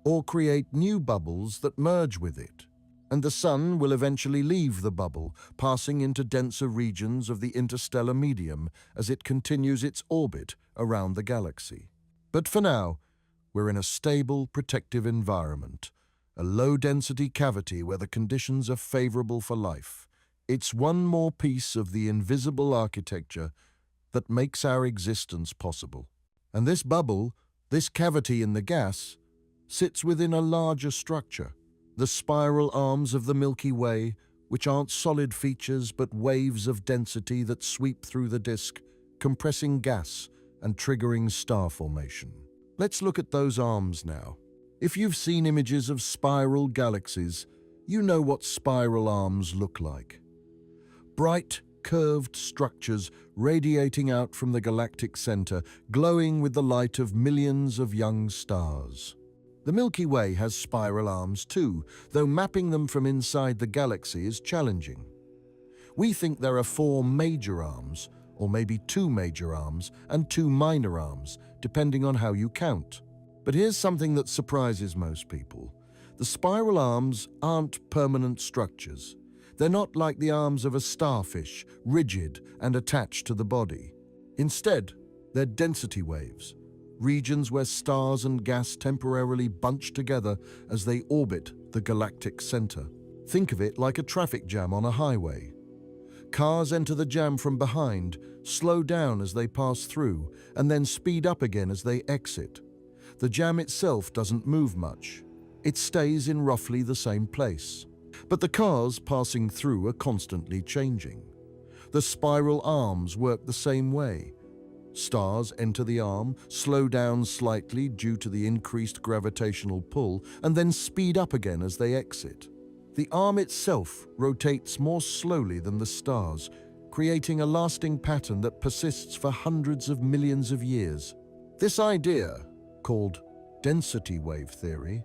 Speaker 1: or create new bubbles that merge with it. And the Sun will eventually leave the bubble, passing into denser regions of the interstellar medium as it continues its orbit around the galaxy. But for now, we're in a stable, protective environment, a low-density cavity where the conditions are favorable for life. It's one more piece of the invisible architecture that makes our existence possible. And this bubble, this cavity in the gas, sits within a larger structure, the spiral arms of the Milky Way, which aren't solid features but waves of density that sweep through the disk, compressing gas and triggering star formation. Let's look at those arms now. If you've seen images of spiral galaxies, you know what spiral arms look like. Bright, curved structures radiating out from the galactic center, glowing with the light of millions of young stars. The Milky Way has spiral arms too, though mapping them from inside the galaxy is challenging. We think there are 4 major arms, or maybe 2 major arms and 2 minor arms, depending on how you count. But here's something that surprises most people. The spiral arms aren't permanent structures. They're not like the arms of a starfish, rigid and attached to the body. Instead, they're density waves, regions where stars and gas temporarily bunch together as they orbit the galactic center. Think of it like a traffic jam on a highway. Cars enter the jam from behind, slow down as they pass through, and then speed up again as they exit. The jam itself doesn't move much. It stays in roughly the same place. But the cars passing through are constantly changing. The spiral arms work the same way. Stars enter the arm, slow down slightly due to the increased gravitational pull, and then speed up again as they exit. The arm itself rotates more slowly than the stars, creating a lasting pattern that persists for hundreds of millions of years. This idea, called density wave theory,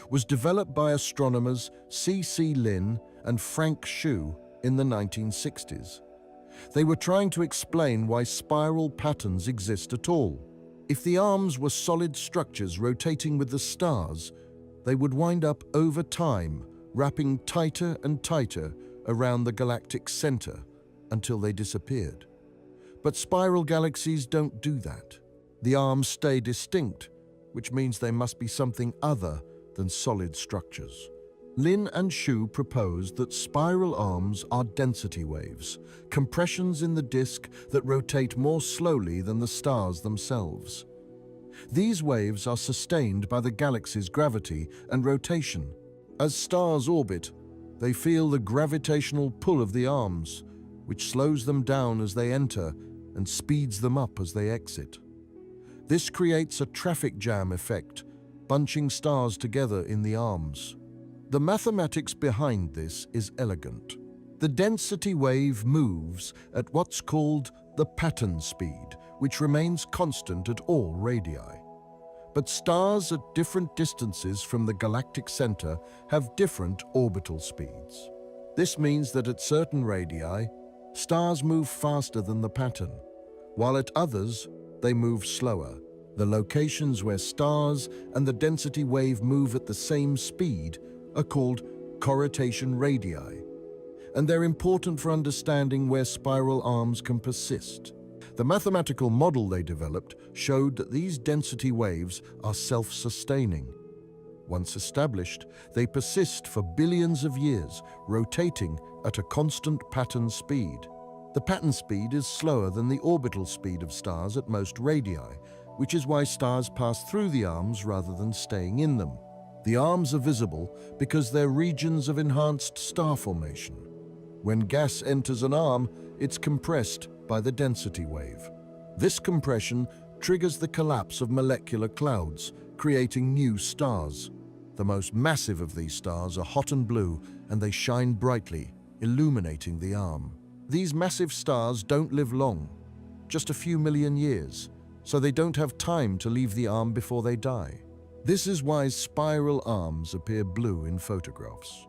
Speaker 1: was developed by astronomers C.C. Lin and Frank Hsu in the 1960s. They were trying to explain why spiral patterns exist at all. If the arms were solid structures rotating with the stars, they would wind up over time wrapping tighter and tighter around the galactic center until they disappeared. But spiral galaxies don't do that. The arms stay distinct, which means they must be something other than solid structures. Lin and Hsu proposed that spiral arms are density waves, compressions in the disk that rotate more slowly than the stars themselves. These waves are sustained by the galaxy's gravity and rotation. As stars orbit, they feel the gravitational pull of the arms, which slows them down as they enter and speeds them up as they exit. This creates a traffic jam effect, bunching stars together in the arms. The mathematics behind this is elegant. The density wave moves at what's called the pattern speed, which remains constant at all radii. But stars at different distances from the galactic center have different orbital speeds. This means that at certain radii, stars move faster than the pattern, while at others, they move slower. The locations where stars and the density wave move at the same speed are called corrotation radii, and they're important for understanding where spiral arms can persist. The mathematical model they developed showed that these density waves are self-sustaining. Once established, they persist for billions of years, rotating at a constant pattern speed. The pattern speed is slower than the orbital speed of stars at most radii, which is why stars pass through the arms rather than staying in them. The arms are visible because they're regions of enhanced star formation. When gas enters an arm, it's compressed by the density wave. This compression triggers the collapse of molecular clouds, creating new stars. The most massive of these stars are hot and blue, and they shine brightly, illuminating the arm. These massive stars don't live long, just a few million years, so they don't have time to leave the arm before they die. This is why spiral arms appear blue in photographs.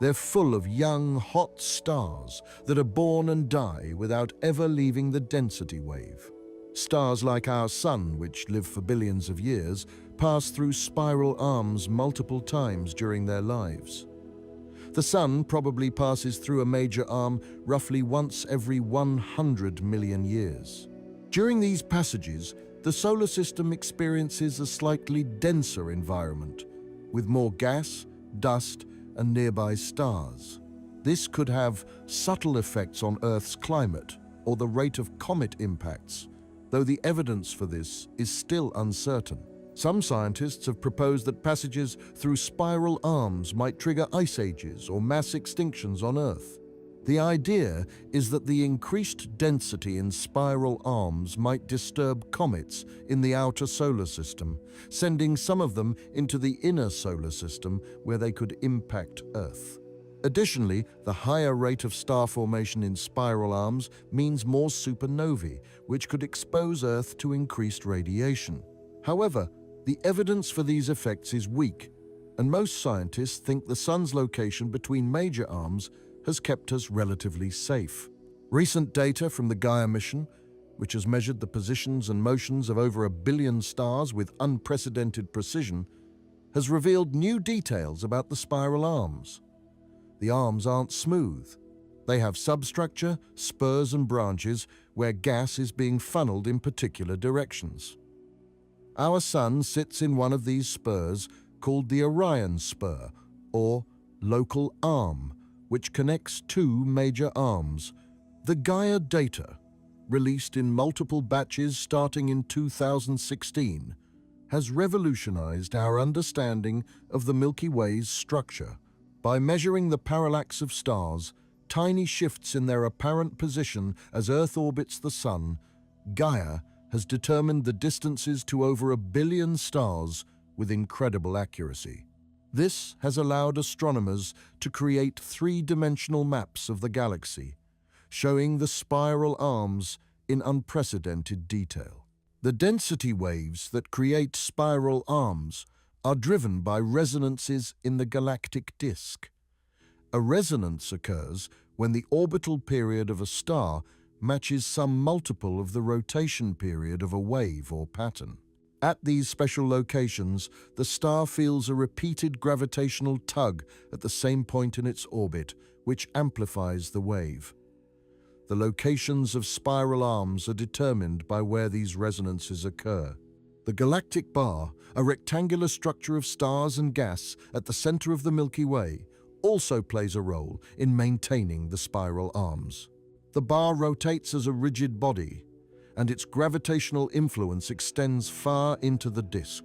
Speaker 1: They're full of young, hot stars that are born and die without ever leaving the density wave. Stars like our Sun, which live for billions of years, pass through spiral arms multiple times during their lives. The Sun probably passes through a major arm roughly once every 100 million years. During these passages, the solar system experiences a slightly denser environment, with more gas, dust, and nearby stars. This could have subtle effects on Earth's climate, or the rate of comet impacts, though the evidence for this is still uncertain. Some scientists have proposed that passages through spiral arms might trigger ice ages or mass extinctions on Earth. The idea is that the increased density in spiral arms might disturb comets in the outer solar system, sending some of them into the inner solar system where they could impact Earth. Additionally, the higher rate of star formation in spiral arms means more supernovae, which could expose Earth to increased radiation. However, the evidence for these effects is weak, and most scientists think the Sun's location between major arms has kept us relatively safe. Recent data from the Gaia mission, which has measured the positions and motions of over 1 billion stars with unprecedented precision, has revealed new details about the spiral arms. The arms aren't smooth. They have substructure, spurs and branches where gas is being funneled in particular directions. Our Sun sits in one of these spurs called the Orion Spur, or local arm, which connects two major arms. The Gaia data, released in multiple batches starting in 2016, has revolutionized our understanding of the Milky Way's structure. By measuring the parallax of stars, tiny shifts in their apparent position as Earth orbits the Sun, Gaia has determined the distances to over 1 billion stars with incredible accuracy. This has allowed astronomers to create three-dimensional maps of the galaxy, showing the spiral arms in unprecedented detail. The density waves that create spiral arms are driven by resonances in the galactic disk. A resonance occurs when the orbital period of a star matches some multiple of the rotation period of a wave or pattern. At these special locations, the star feels a repeated gravitational tug at the same point in its orbit, which amplifies the wave. The locations of spiral arms are determined by where these resonances occur. The galactic bar, a rectangular structure of stars and gas at the center of the Milky Way, also plays a role in maintaining the spiral arms. The bar rotates as a rigid body, and its gravitational influence extends far into the disk.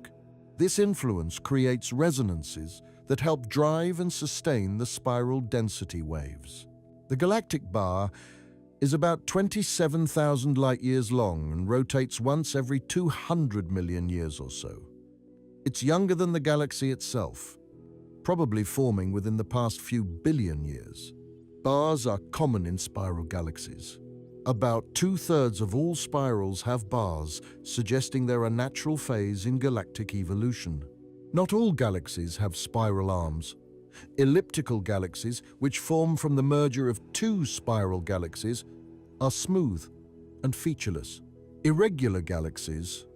Speaker 1: This influence creates resonances that help drive and sustain the spiral density waves. The galactic bar is about 27,000 light-years long and rotates once every 200 million years or so. It's younger than the galaxy itself, probably forming within the past few billion years. Bars are common in spiral galaxies. About 2/3 of all spirals have bars, suggesting they're a natural phase in galactic evolution. Not all galaxies have spiral arms. Elliptical galaxies, which form from the merger of two spiral galaxies, are smooth and featureless. Irregular galaxies,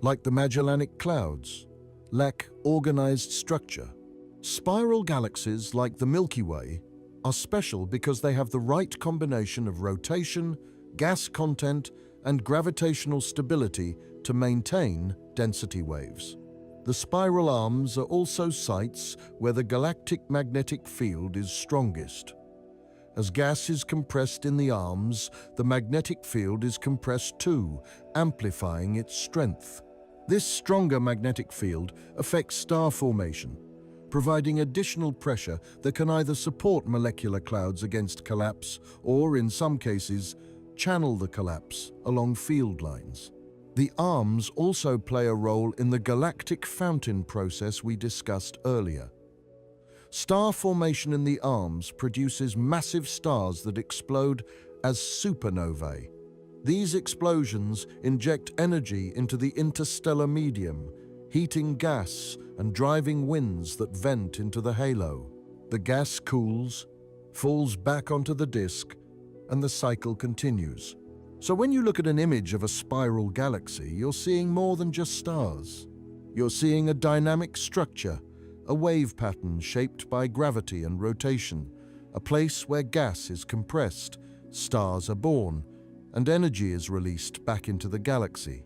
Speaker 1: like the Magellanic Clouds, lack organized structure. Spiral galaxies, like the Milky Way, are special because they have the right combination of rotation, gas content, and gravitational stability to maintain density waves. The spiral arms are also sites where the galactic magnetic field is strongest. As gas is compressed in the arms, the magnetic field is compressed too, amplifying its strength. This stronger magnetic field affects star formation, providing additional pressure that can either support molecular clouds against collapse or, in some cases, channel the collapse along field lines. The arms also play a role in the galactic fountain process we discussed earlier. Star formation in the arms produces massive stars that explode as supernovae. These explosions inject energy into the interstellar medium, heating gas and driving winds that vent into the halo. The gas cools, falls back onto the disk, and the cycle continues. So when you look at an image of a spiral galaxy, you're seeing more than just stars. You're seeing a dynamic structure, a wave pattern shaped by gravity and rotation, a place where gas is compressed, stars are born, and energy is released back into the galaxy.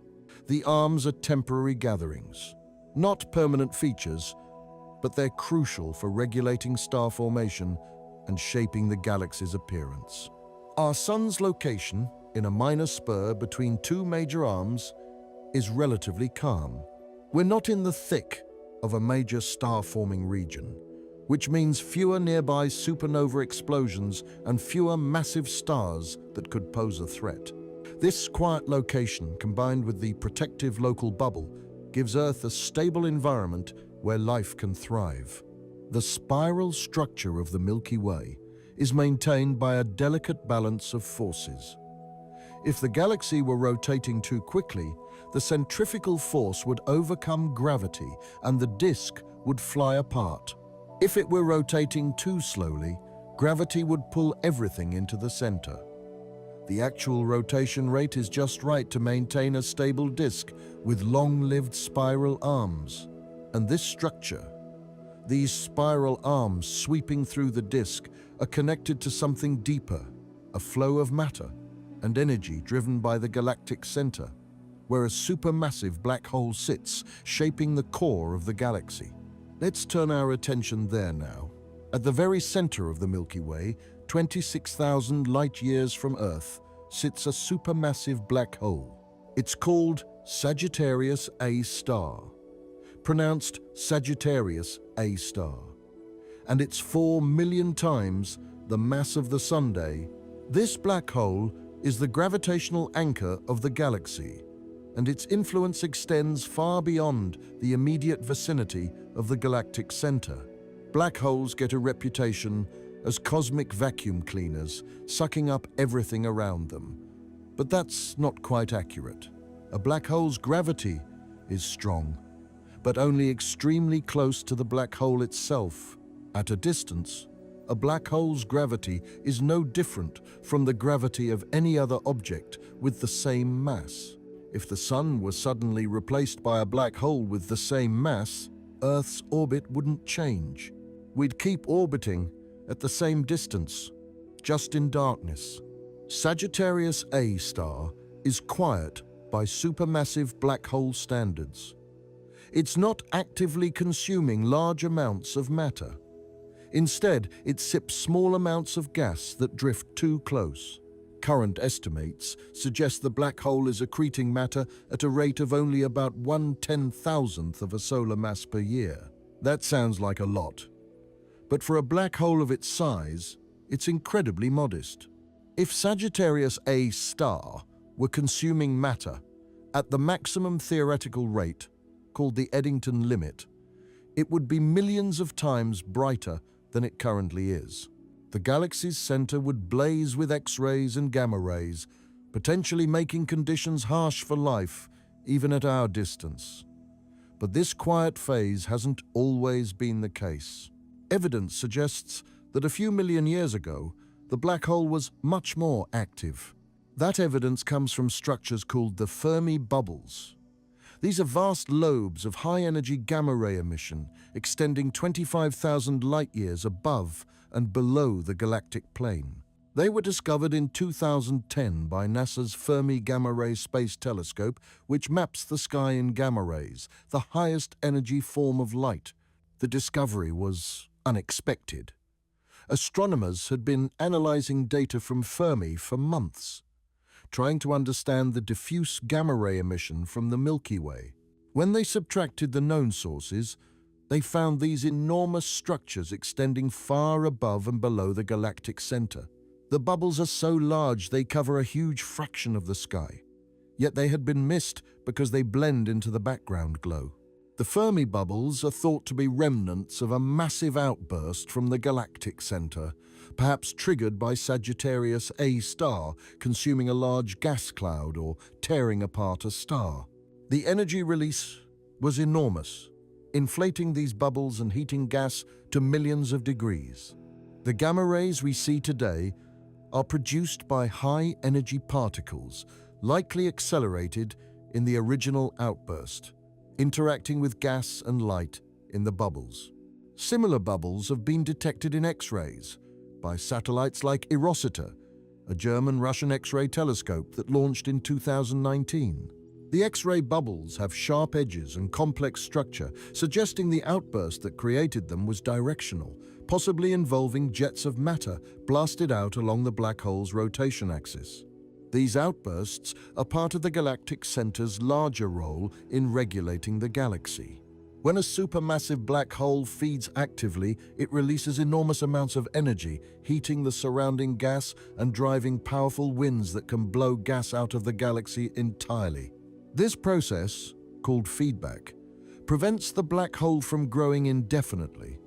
Speaker 1: The arms are temporary gatherings, not permanent features, but they're crucial for regulating star formation and shaping the galaxy's appearance. Our Sun's location, in a minor spur between two major arms is relatively calm. We're not in the thick of a major star-forming region, which means fewer nearby supernova explosions and fewer massive stars that could pose a threat. This quiet location, combined with the protective local bubble, gives Earth a stable environment where life can thrive. The spiral structure of the Milky Way is maintained by a delicate balance of forces. If the galaxy were rotating too quickly, the centrifugal force would overcome gravity and the disk would fly apart. If it were rotating too slowly, gravity would pull everything into the center. The actual rotation rate is just right to maintain a stable disk with long-lived spiral arms. And this structure, these spiral arms sweeping through the disk, are connected to something deeper, a flow of matter and energy driven by the galactic center, where a supermassive black hole sits, shaping the core of the galaxy. Let's turn our attention there now. At the very center of the Milky Way, 26,000 light-years from Earth, sits a supermassive black hole. It's called Sagittarius A star, pronounced Sagittarius A star, and it's 4 million times the mass of the Sun. This black hole is the gravitational anchor of the galaxy, and its influence extends far beyond the immediate vicinity of the galactic center. Black holes get a reputation as cosmic vacuum cleaners, sucking up everything around them. But that's not quite accurate. A black hole's gravity is strong, but only extremely close to the black hole itself. At a distance, a black hole's gravity is no different from the gravity of any other object with the same mass. If the Sun were suddenly replaced by a black hole with the same mass, Earth's orbit wouldn't change. We'd keep orbiting at the same distance, just in darkness. Sagittarius A star is quiet by supermassive black hole standards. It's not actively consuming large amounts of matter. Instead, it sips small amounts of gas that drift too close. Current estimates suggest the black hole is accreting matter at a rate of only about 1/10,000th of a solar mass per year. That sounds like a lot. But for a black hole of its size, it's incredibly modest. If Sagittarius A star were consuming matter at the maximum theoretical rate, called the Eddington limit, it would be millions of times brighter than it currently is. The galaxy's center would blaze with X-rays and gamma rays, potentially making conditions harsh for life, even at our distance. But this quiet phase hasn't always been the case. Evidence suggests that a few million years ago, the black hole was much more active. That evidence comes from structures called the Fermi bubbles. These are vast lobes of high-energy gamma-ray emission, extending 25,000 light-years above and below the galactic plane. They were discovered in 2010 by NASA's Fermi Gamma-Ray Space Telescope, which maps the sky in gamma rays, the highest energy form of light. The discovery was unexpected. Astronomers had been analyzing data from Fermi for months, trying to understand the diffuse gamma-ray emission from the Milky Way. When they subtracted the known sources, they found these enormous structures extending far above and below the galactic center. The bubbles are so large they cover a huge fraction of the sky, yet they had been missed because they blend into the background glow. The Fermi bubbles are thought to be remnants of a massive outburst from the galactic center, perhaps triggered by Sagittarius A star consuming a large gas cloud or tearing apart a star. The energy release was enormous, inflating these bubbles and heating gas to millions of degrees. The gamma rays we see today are produced by high-energy particles, likely accelerated in the original outburst, interacting with gas and light in the bubbles. Similar bubbles have been detected in X-rays by satellites like Eurosita, a German-Russian X-ray telescope that launched in 2019. The X-ray bubbles have sharp edges and complex structure, suggesting the outburst that created them was directional, possibly involving jets of matter blasted out along the black hole's rotation axis. These outbursts are part of the galactic center's larger role in regulating the galaxy. When a supermassive black hole feeds actively, it releases enormous amounts of energy, heating the surrounding gas and driving powerful winds that can blow gas out of the galaxy entirely. This process, called feedback, prevents the black hole from growing indefinitely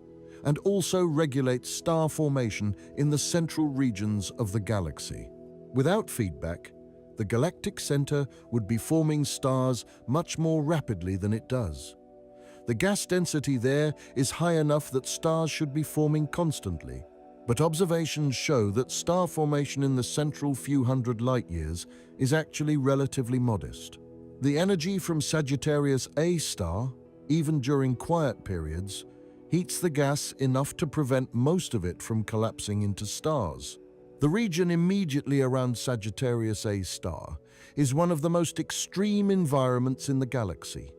Speaker 1: and also regulates star formation in the central regions of the galaxy. Without feedback, the galactic center would be forming stars much more rapidly than it does. The gas density there is high enough that stars should be forming constantly, but observations show that star formation in the central few hundred light years is actually relatively modest. The energy from Sagittarius A star, even during quiet periods, heats the gas enough to prevent most of it from collapsing into stars. The region immediately around Sagittarius A star is one of the most extreme environments in the galaxy.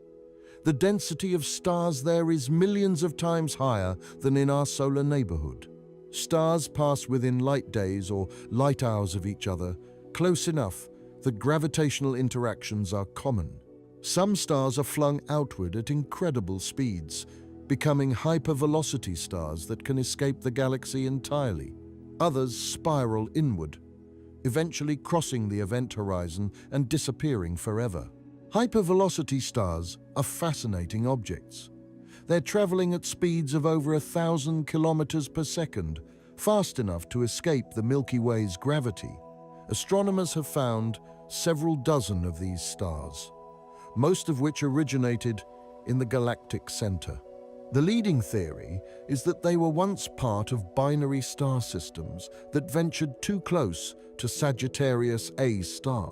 Speaker 1: The density of stars there is millions of times higher than in our solar neighborhood. Stars pass within light days or light hours of each other, close enough that gravitational interactions are common. Some stars are flung outward at incredible speeds, becoming hypervelocity stars that can escape the galaxy entirely. Others spiral inward, eventually crossing the event horizon and disappearing forever. Hypervelocity stars are fascinating objects. They're traveling at speeds of over 1,000 kilometers per second, fast enough to escape the Milky Way's gravity. Astronomers have found several dozen of these stars, most of which originated in the galactic center. The leading theory is that they were once part of binary star systems that ventured too close to Sagittarius A star.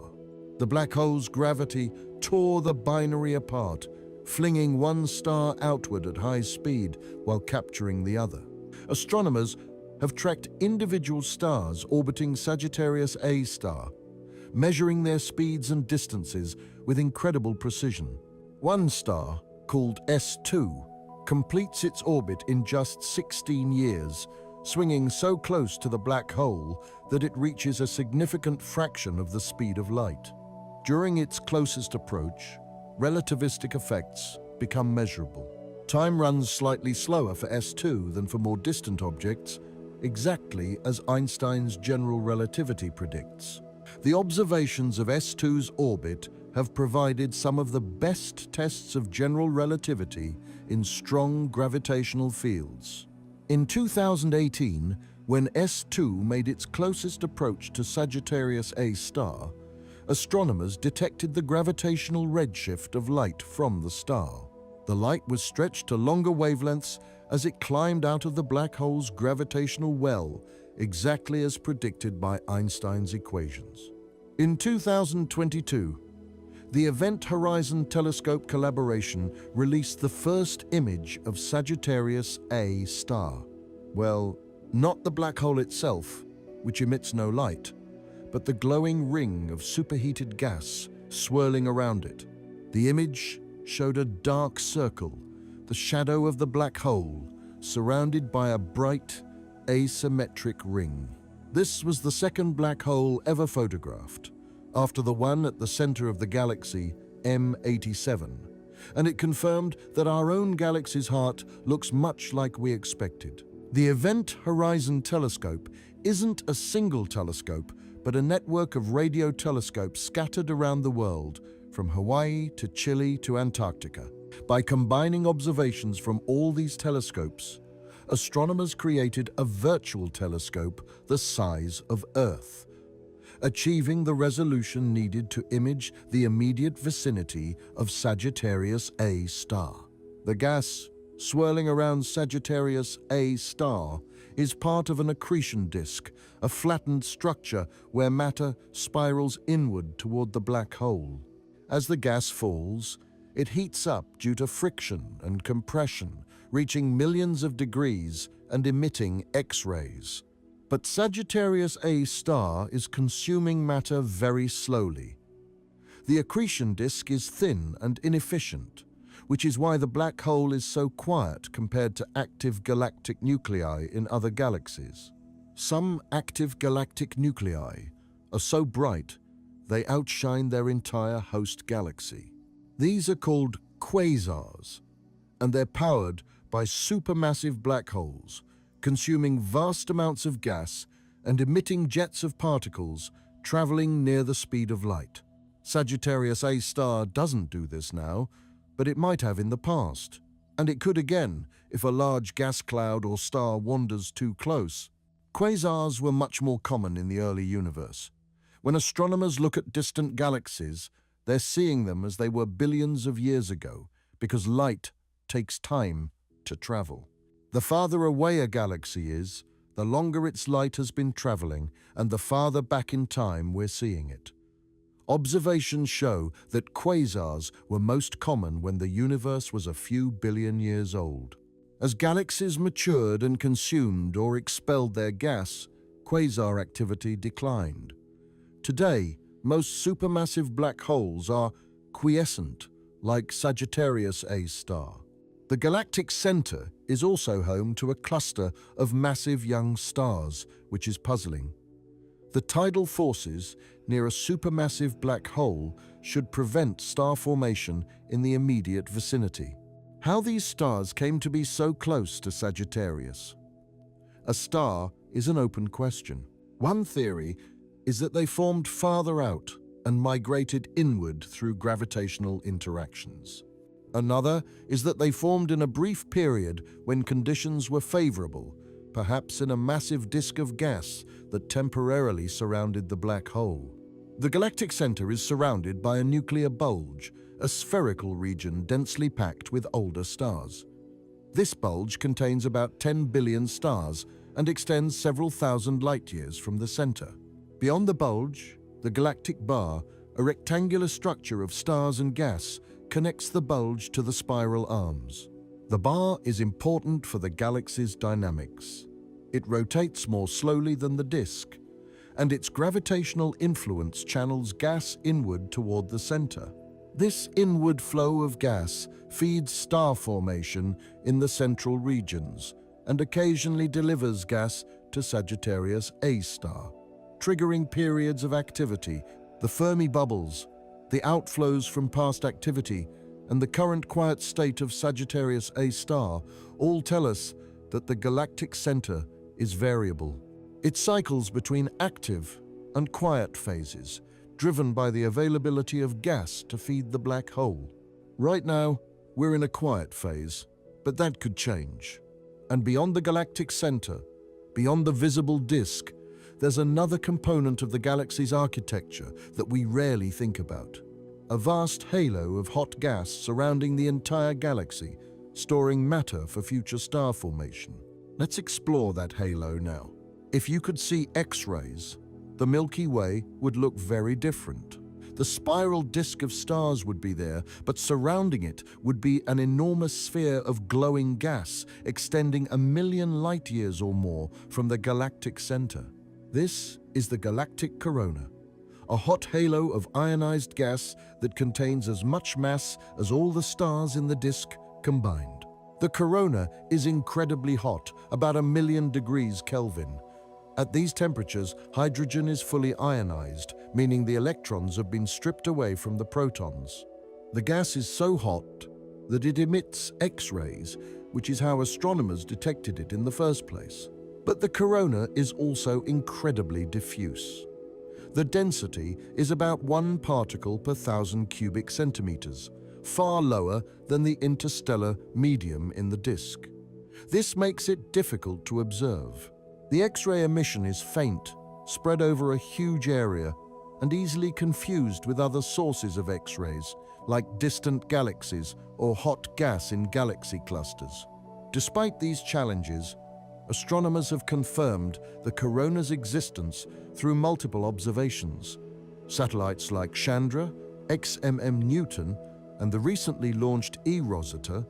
Speaker 1: The black hole's gravity tore the binary apart, flinging one star outward at high speed while capturing the other. Astronomers have tracked individual stars orbiting Sagittarius A star, measuring their speeds and distances with incredible precision. One star, called S2, completes its orbit in just 16 years, swinging so close to the black hole that it reaches a significant fraction of the speed of light. During its closest approach, relativistic effects become measurable. Time runs slightly slower for S2 than for more distant objects, exactly as Einstein's general relativity predicts. The observations of S2's orbit have provided some of the best tests of general relativity in strong gravitational fields. In 2018, when S2 made its closest approach to Sagittarius A star, astronomers detected the gravitational redshift of light from the star. The light was stretched to longer wavelengths as it climbed out of the black hole's gravitational well, exactly as predicted by Einstein's equations. In 2022, the Event Horizon Telescope collaboration released the first image of Sagittarius A star. Well, not the black hole itself, which emits no light, but the glowing ring of superheated gas swirling around it. The image showed a dark circle, the shadow of the black hole, surrounded by a bright, asymmetric ring. This was the second black hole ever photographed, after the one at the center of the galaxy, M87, and it confirmed that our own galaxy's heart looks much like we expected. The Event Horizon Telescope isn't a single telescope, but a network of radio telescopes scattered around the world, from Hawaii to Chile to Antarctica. By combining observations from all these telescopes, astronomers created a virtual telescope the size of Earth, achieving the resolution needed to image the immediate vicinity of Sagittarius A star. The gas swirling around Sagittarius A star is part of an accretion disk, a flattened structure where matter spirals inward toward the black hole. As the gas falls, it heats up due to friction and compression, reaching millions of degrees and emitting X-rays. But Sagittarius A star is consuming matter very slowly. The accretion disk is thin and inefficient, which is why the black hole is so quiet compared to active galactic nuclei in other galaxies. Some active galactic nuclei are so bright they outshine their entire host galaxy. These are called quasars, and they're powered by supermassive black holes, consuming vast amounts of gas and emitting jets of particles traveling near the speed of light. Sagittarius A star doesn't do this now, but it might have in the past, and it could again if a large gas cloud or star wanders too close. Quasars were much more common in the early universe. When astronomers look at distant galaxies, they're seeing them as they were billions of years ago, because light takes time to travel. The farther away a galaxy is, the longer its light has been traveling, and the farther back in time we're seeing it. Observations show that quasars were most common when the universe was a few billion years old. As galaxies matured and consumed or expelled their gas, quasar activity declined. Today, most supermassive black holes are quiescent, like Sagittarius A star. The galactic center is also home to a cluster of massive young stars, which is puzzling. The tidal forces near a supermassive black hole should prevent star formation in the immediate vicinity. How these stars came to be so close to Sagittarius? A star is an open question. One theory is that they formed farther out and migrated inward through gravitational interactions. Another is that they formed in a brief period when conditions were favorable, perhaps in a massive disk of gas that temporarily surrounded the black hole. The galactic center is surrounded by a nuclear bulge, a spherical region densely packed with older stars. This bulge contains about 10 billion stars and extends several thousand light-years from the center. Beyond the bulge, the galactic bar, a rectangular structure of stars and gas, connects the bulge to the spiral arms. The bar is important for the galaxy's dynamics. It rotates more slowly than the disk, and its gravitational influence channels gas inward toward the center. This inward flow of gas feeds star formation in the central regions and occasionally delivers gas to Sagittarius A star, triggering periods of activity. The Fermi bubbles, the outflows from past activity, and the current quiet state of Sagittarius A star all tell us that the galactic center is variable. It cycles between active and quiet phases, driven by the availability of gas to feed the black hole. Right now, we're in a quiet phase, but that could change. And beyond the galactic center, beyond the visible disk, there's another component of the galaxy's architecture that we rarely think about. A vast halo of hot gas surrounding the entire galaxy, storing matter for future star formation. Let's explore that halo now. If you could see X-rays, the Milky Way would look very different. The spiral disk of stars would be there, but surrounding it would be an enormous sphere of glowing gas extending 1 million light-years or more from the galactic center. This is the galactic corona, a hot halo of ionized gas that contains as much mass as all the stars in the disk combined. The corona is incredibly hot, about 1 million degrees Kelvin. At these temperatures, hydrogen is fully ionized, meaning the electrons have been stripped away from the protons. The gas is so hot that it emits X-rays, which is how astronomers detected it in the first place. But the corona is also incredibly diffuse. The density is about 1 particle per 1,000 cubic centimeters, far lower than the interstellar medium in the disk. This makes it difficult to observe. The X-ray emission is faint, spread over a huge area, and easily confused with other sources of X-rays, like distant galaxies or hot gas in galaxy clusters. Despite these challenges, astronomers have confirmed the corona's existence through multiple observations. Satellites like Chandra, XMM Newton, and the recently launched eROSITA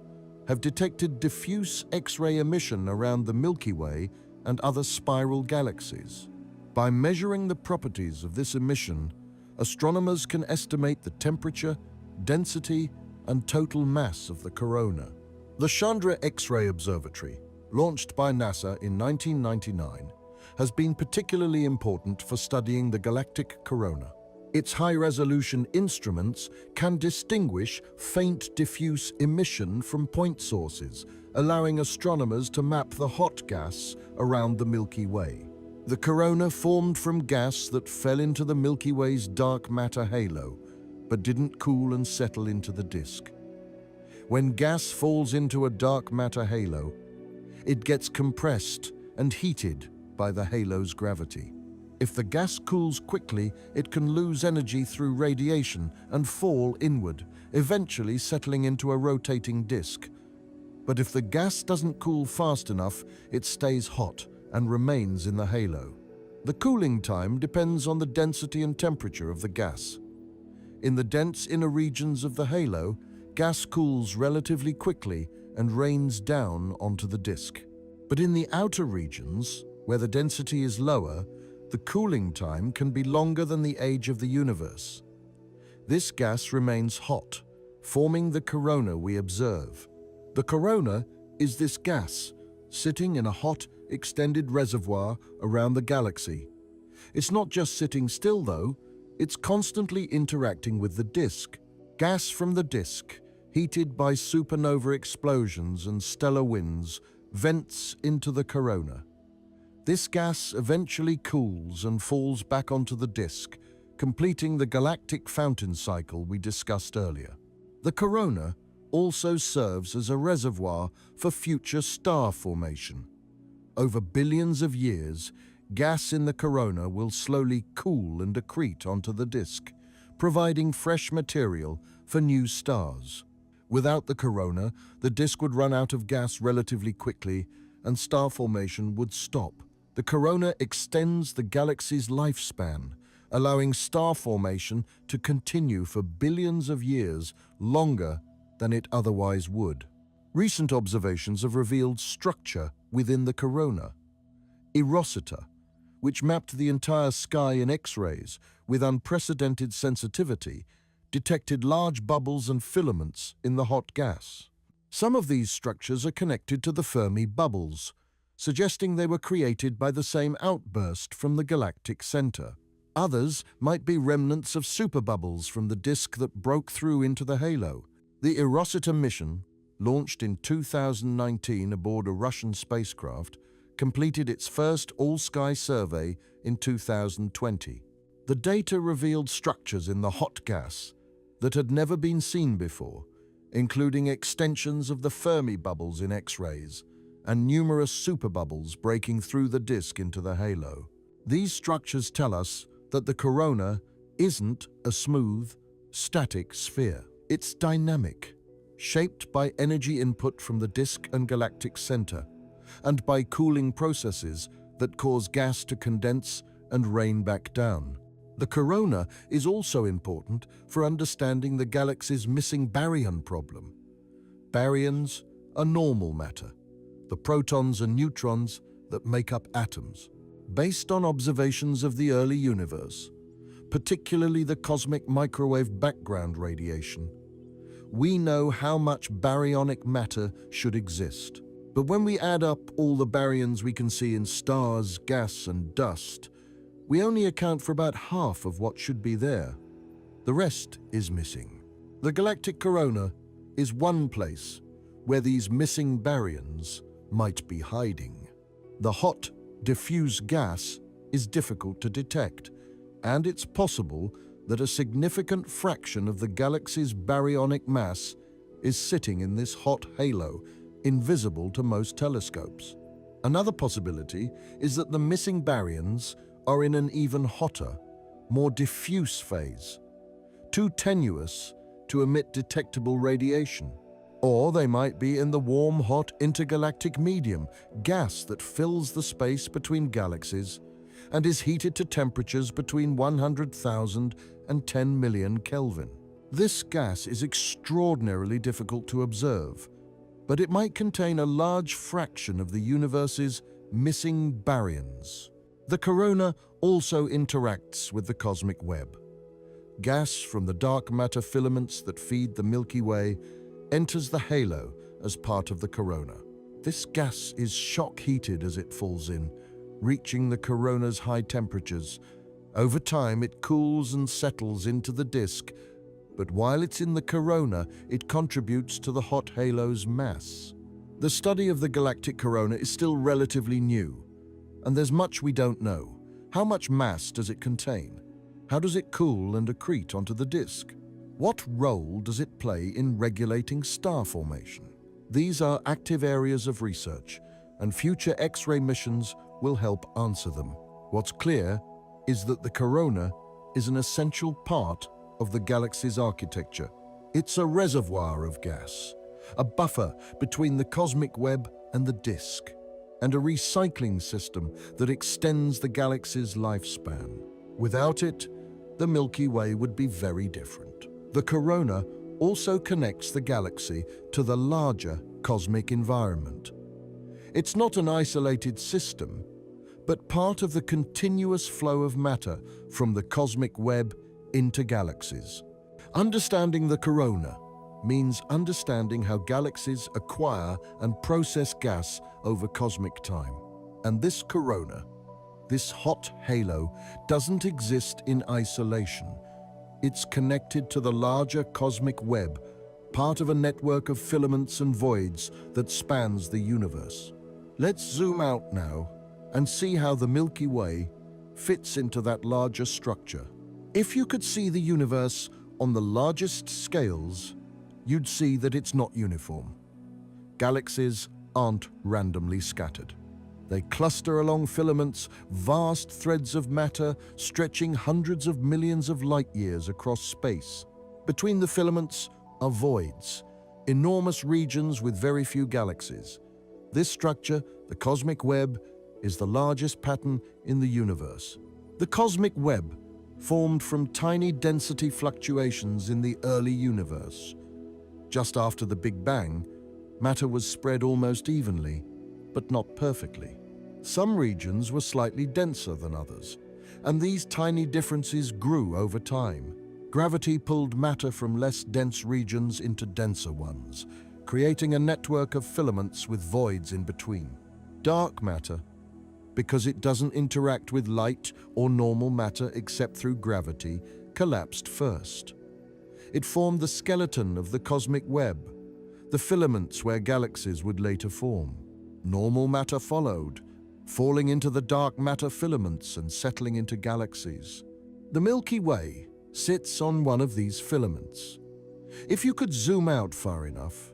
Speaker 1: have detected diffuse X-ray emission around the Milky Way and other spiral galaxies. By measuring the properties of this emission, astronomers can estimate the temperature, density, and total mass of the corona. The Chandra X-ray Observatory, launched by NASA in 1999, has been particularly important for studying the galactic corona. Its high-resolution instruments can distinguish faint diffuse emission from point sources, allowing astronomers to map the hot gas around the Milky Way. The corona formed from gas that fell into the Milky Way's dark matter halo, but didn't cool and settle into the disk. When gas falls into a dark matter halo, it gets compressed and heated by the halo's gravity. If the gas cools quickly, it can lose energy through radiation and fall inward, eventually settling into a rotating disk. But if the gas doesn't cool fast enough, it stays hot and remains in the halo. The cooling time depends on the density and temperature of the gas. In the dense inner regions of the halo, gas cools relatively quickly and rains down onto the disk. But in the outer regions, where the density is lower, the cooling time can be longer than the age of the universe. This gas remains hot, forming the corona we observe. The corona is this gas, sitting in a hot, extended reservoir around the galaxy. It's not just sitting still, though. It's constantly interacting with the disk. Gas from the disk, heated by supernova explosions and stellar winds, vents into the corona. This gas eventually cools and falls back onto the disk, completing the galactic fountain cycle we discussed earlier. The corona also serves as a reservoir for future star formation. Over billions of years, gas in the corona will slowly cool and accrete onto the disk, providing fresh material for new stars. Without the corona, the disk would run out of gas relatively quickly and star formation would stop. The corona extends the galaxy's lifespan, allowing star formation to continue for billions of years longer than it otherwise would. Recent observations have revealed structure within the corona. Erosita, which mapped the entire sky in X-rays with unprecedented sensitivity, detected large bubbles and filaments in the hot gas. Some of these structures are connected to the Fermi bubbles, suggesting they were created by the same outburst from the galactic center. Others might be remnants of superbubbles from the disk that broke through into the halo. The Erosita mission, launched in 2019 aboard a Russian spacecraft, completed its first all-sky survey in 2020. The data revealed structures in the hot gas that had never been seen before, including extensions of the Fermi bubbles in X-rays and numerous superbubbles breaking through the disk into the halo. These structures tell us that the corona isn't a smooth, static sphere. It's dynamic, shaped by energy input from the disk and galactic center, and by cooling processes that cause gas to condense and rain back down. The corona is also important for understanding the galaxy's missing baryon problem. Baryons are normal matter, the protons and neutrons that make up atoms. Based on observations of the early universe, particularly the cosmic microwave background radiation, we know how much baryonic matter should exist. But when we add up all the baryons we can see in stars, gas, and dust, we only account for about half of what should be there. The rest is missing. The galactic corona is one place where these missing baryons might be hiding. The hot, diffuse gas is difficult to detect, and it's possible that a significant fraction of the galaxy's baryonic mass is sitting in this hot halo, invisible to most telescopes. Another possibility is that the missing baryons are in an even hotter, more diffuse phase, too tenuous to emit detectable radiation. Or they might be in the warm, hot intergalactic medium, gas that fills the space between galaxies and is heated to temperatures between 100,000 and 10 million Kelvin. This gas is extraordinarily difficult to observe, but it might contain a large fraction of the universe's missing baryons. The corona also interacts with the cosmic web. Gas from the dark matter filaments that feed the Milky Way enters the halo as part of the corona. This gas is shock-heated as it falls in, reaching the corona's high temperatures Over time, it cools and settles into the disk, but while it's in the corona, it contributes to the hot halo's mass. The study of the galactic corona is still relatively new, and there's much we don't know. How much mass does it contain? How does it cool and accrete onto the disk? What role does it play in regulating star formation? These are active areas of research, and future X-ray missions will help answer them. What's clear is that the corona is an essential part of the galaxy's architecture. It's a reservoir of gas, a buffer between the cosmic web and the disk, and a recycling system that extends the galaxy's lifespan. Without it, the Milky Way would be very different. The corona also connects the galaxy to the larger cosmic environment. It's not an isolated system, but part of the continuous flow of matter from the cosmic web into galaxies. Understanding the corona means understanding how galaxies acquire and process gas over cosmic time. And this corona, this hot halo, doesn't exist in isolation. It's connected to the larger cosmic web, part of a network of filaments and voids that spans the universe. Let's zoom out now and see how the Milky Way fits into that larger structure. If you could see the universe on the largest scales, you'd see that it's not uniform. Galaxies aren't randomly scattered. They cluster along filaments, vast threads of matter stretching hundreds of millions of light years across space. Between the filaments are voids, enormous regions with very few galaxies. This structure, the cosmic web, is the largest pattern in the universe. The cosmic web formed from tiny density fluctuations in the early universe. Just after the Big Bang, matter was spread almost evenly, but not perfectly. Some regions were slightly denser than others, and these tiny differences grew over time. Gravity pulled matter from less dense regions into denser ones, creating a network of filaments with voids in between. Dark matter, because it doesn't interact with light or normal matter except through gravity, collapsed first. It formed the skeleton of the cosmic web, the filaments where galaxies would later form. Normal matter followed, falling into the dark matter filaments and settling into galaxies. The Milky Way sits on one of these filaments. If you could zoom out far enough,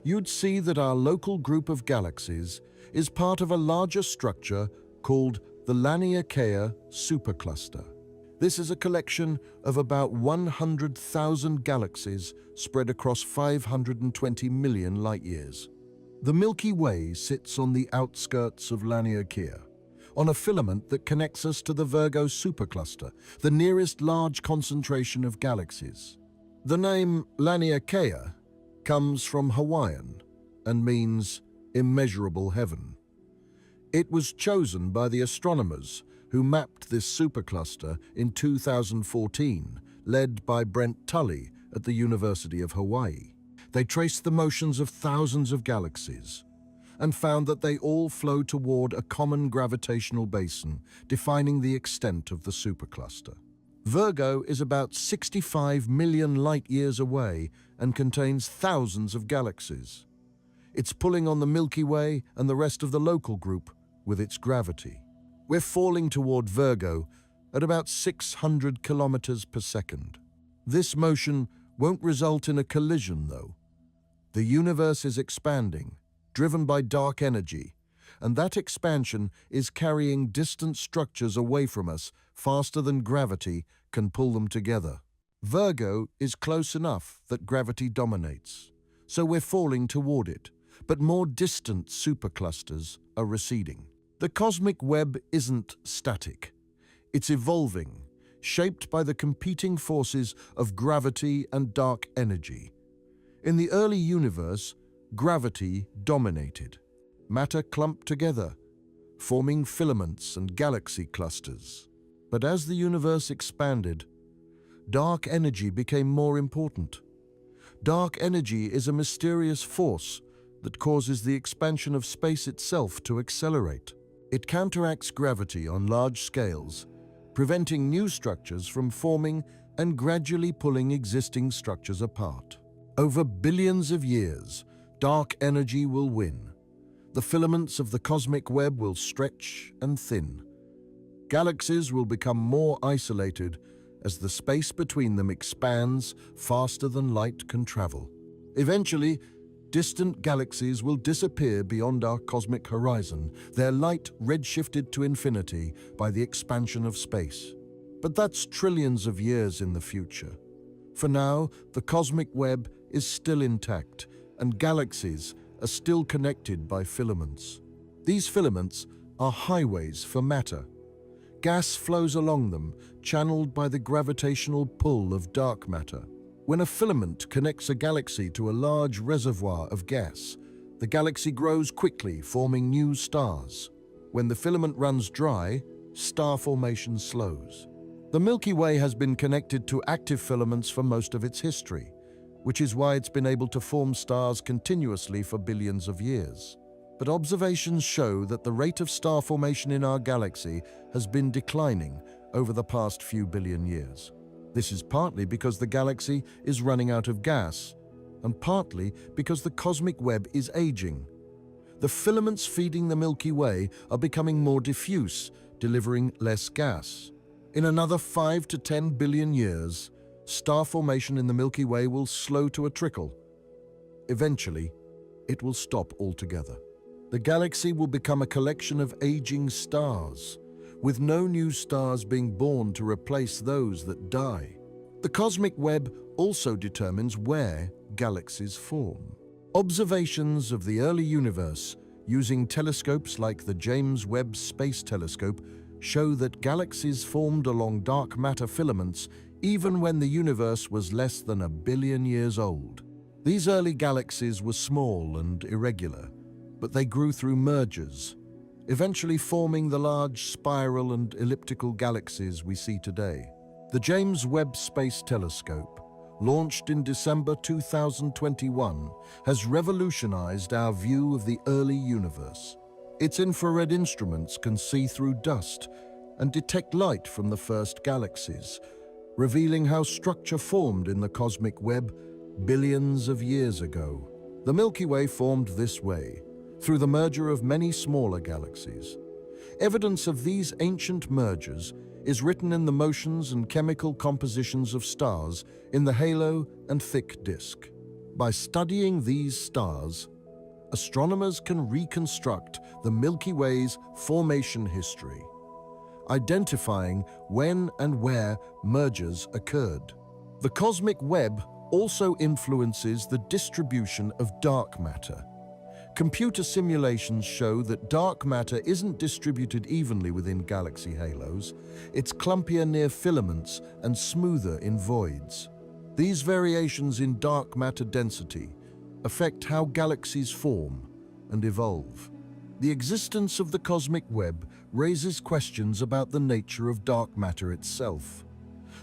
Speaker 1: you'd see that our local group of galaxies is part of a larger structure called the Laniakea supercluster. This is a collection of about 100,000 galaxies spread across 520 million light-years. The Milky Way sits on the outskirts of Laniakea, on a filament that connects us to the Virgo supercluster, the nearest large concentration of galaxies. The name Laniakea comes from Hawaiian and means immeasurable heaven. It was chosen by the astronomers who mapped this supercluster in 2014, led by Brent Tully at the University of Hawaii. They traced the motions of thousands of galaxies and found that they all flow toward a common gravitational basin, defining the extent of the supercluster. Virgo is about 65 million light-years away and contains thousands of galaxies. It's pulling on the Milky Way and the rest of the local group with its gravity. We're falling toward Virgo at about 600 kilometers per second. This motion won't result in a collision, though. The universe is expanding, driven by dark energy, and that expansion is carrying distant structures away from us faster than gravity can pull them together. Virgo is close enough that gravity dominates, so we're falling toward it, but more distant superclusters are receding. The cosmic web isn't static. It's evolving, shaped by the competing forces of gravity and dark energy. In the early universe, gravity dominated. Matter clumped together, forming filaments and galaxy clusters. But as the universe expanded, dark energy became more important. Dark energy is a mysterious force that causes the expansion of space itself to accelerate. It counteracts gravity on large scales, preventing new structures from forming and gradually pulling existing structures apart. Over billions of years, dark energy will win. The filaments of the cosmic web will stretch and thin. Galaxies will become more isolated as the space between them expands faster than light can travel. Eventually, distant galaxies will disappear beyond our cosmic horizon, their light redshifted to infinity by the expansion of space. But that's trillions of years in the future. For now, the cosmic web is still intact, and galaxies are still connected by filaments. These filaments are highways for matter. Gas flows along them, channeled by the gravitational pull of dark matter. When a filament connects a galaxy to a large reservoir of gas, the galaxy grows quickly, forming new stars. When the filament runs dry, star formation slows. The Milky Way has been connected to active filaments for most of its history, which is why it's been able to form stars continuously for billions of years. But observations show that the rate of star formation in our galaxy has been declining over the past few billion years. This is partly because the galaxy is running out of gas, and partly because the cosmic web is aging. The filaments feeding the Milky Way are becoming more diffuse, delivering less gas. In another 5 to 10 billion years, star formation in the Milky Way will slow to a trickle. Eventually, it will stop altogether. The galaxy will become a collection of aging stars, with no new stars being born to replace those that die. The cosmic web also determines where galaxies form. Observations of the early universe using telescopes like the James Webb Space Telescope show that galaxies formed along dark matter filaments even when the universe was less than 1 billion years old. These early galaxies were small and irregular, but they grew through mergers, eventually forming the large spiral and elliptical galaxies we see today. The James Webb Space Telescope, launched in December 2021, has revolutionized our view of the early universe. Its infrared instruments can see through dust and detect light from the first galaxies, revealing how structure formed in the cosmic web billions of years ago. The Milky Way formed this way, through the merger of many smaller galaxies. Evidence of these ancient mergers is written in the motions and chemical compositions of stars in the halo and thick disk. By studying these stars, astronomers can reconstruct the Milky Way's formation history, identifying when and where mergers occurred. The cosmic web also influences the distribution of dark matter. Computer simulations show that dark matter isn't distributed evenly within galaxy halos. It's clumpier near filaments and smoother in voids. These variations in dark matter density affect how galaxies form and evolve. The existence of the cosmic web raises questions about the nature of dark matter itself.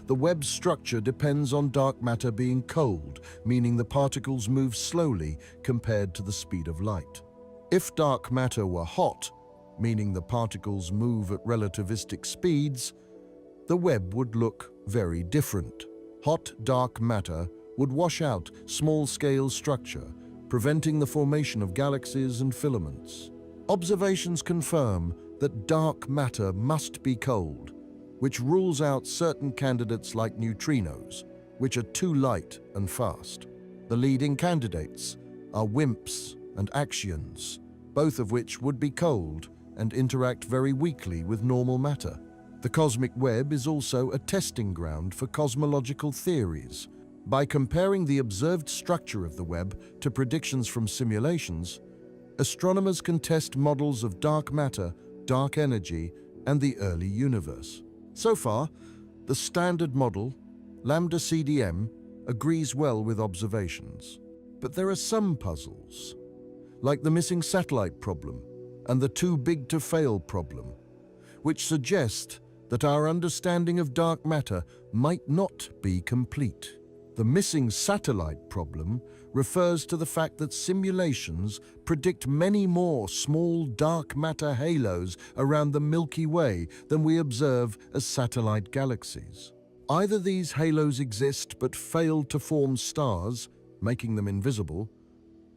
Speaker 1: The web's structure depends on dark matter being cold, meaning the particles move slowly compared to the speed of light. If dark matter were hot, meaning the particles move at relativistic speeds, the web would look very different. Hot dark matter would wash out small-scale structure, preventing the formation of galaxies and filaments. Observations confirm that dark matter must be cold, which rules out certain candidates like neutrinos, which are too light and fast. The leading candidates are WIMPs and axions, both of which would be cold and interact very weakly with normal matter. The cosmic web is also a testing ground for cosmological theories. By comparing the observed structure of the web to predictions from simulations, astronomers can test models of dark matter, dark energy, and the early universe. So far, the standard model, lambda CDM, agrees well with observations. But there are some puzzles, like the missing satellite problem and the too big to fail problem, which suggest that our understanding of dark matter might not be complete. The missing satellite problem refers to the fact that simulations predict many more small dark matter halos around the Milky Way than we observe as satellite galaxies. Either these halos exist but fail to form stars, making them invisible,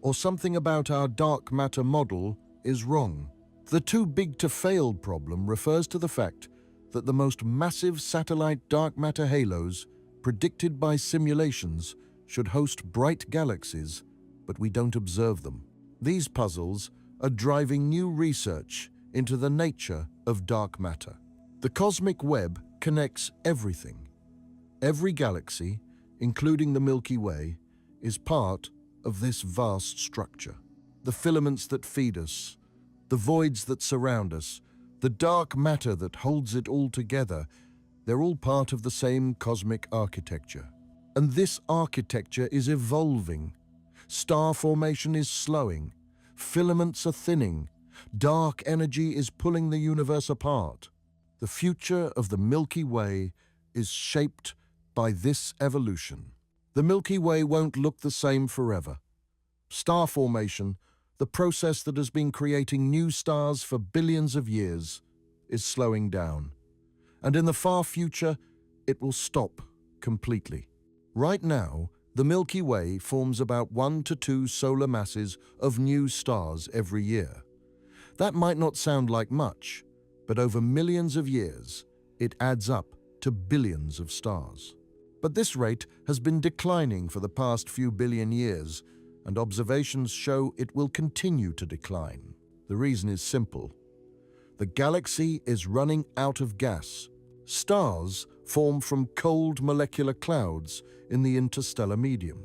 Speaker 1: or something about our dark matter model is wrong. The too big to fail problem refers to the fact that the most massive satellite dark matter halos predicted by simulations should host bright galaxies, but we don't observe them. These puzzles are driving new research into the nature of dark matter. The cosmic web connects everything. Every galaxy, including the Milky Way, is part of this vast structure. The filaments that feed us, the voids that surround us, the dark matter that holds it all together, they're all part of the same cosmic architecture. And this architecture is evolving. Star formation is slowing. Filaments are thinning. Dark energy is pulling the universe apart. The future of the Milky Way is shaped by this evolution. The Milky Way won't look the same forever. Star formation, the process that has been creating new stars for billions of years, is slowing down. And in the far future, it will stop completely. Right now, the Milky Way forms about 1 to 2 solar masses of new stars every year. That might not sound like much, but over millions of years, it adds up to billions of stars. But this rate has been declining for the past few billion years, and observations show it will continue to decline. The reason is simple. The galaxy is running out of gas. Stars form from cold molecular clouds in the interstellar medium.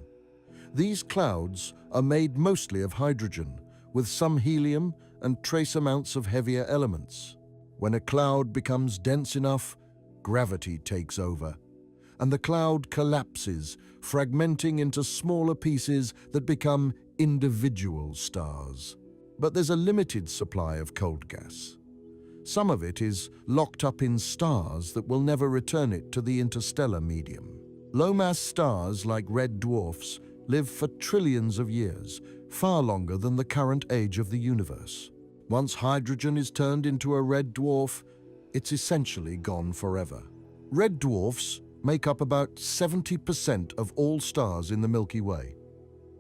Speaker 1: These clouds are made mostly of hydrogen, with some helium and trace amounts of heavier elements. When a cloud becomes dense enough, gravity takes over, and the cloud collapses, fragmenting into smaller pieces that become individual stars. But there's a limited supply of cold gas. Some of it is locked up in stars that will never return it to the interstellar medium. Low-mass stars like red dwarfs live for trillions of years, far longer than the current age of the universe. Once hydrogen is turned into a red dwarf, it's essentially gone forever. Red dwarfs make up about 70% of all stars in the Milky Way.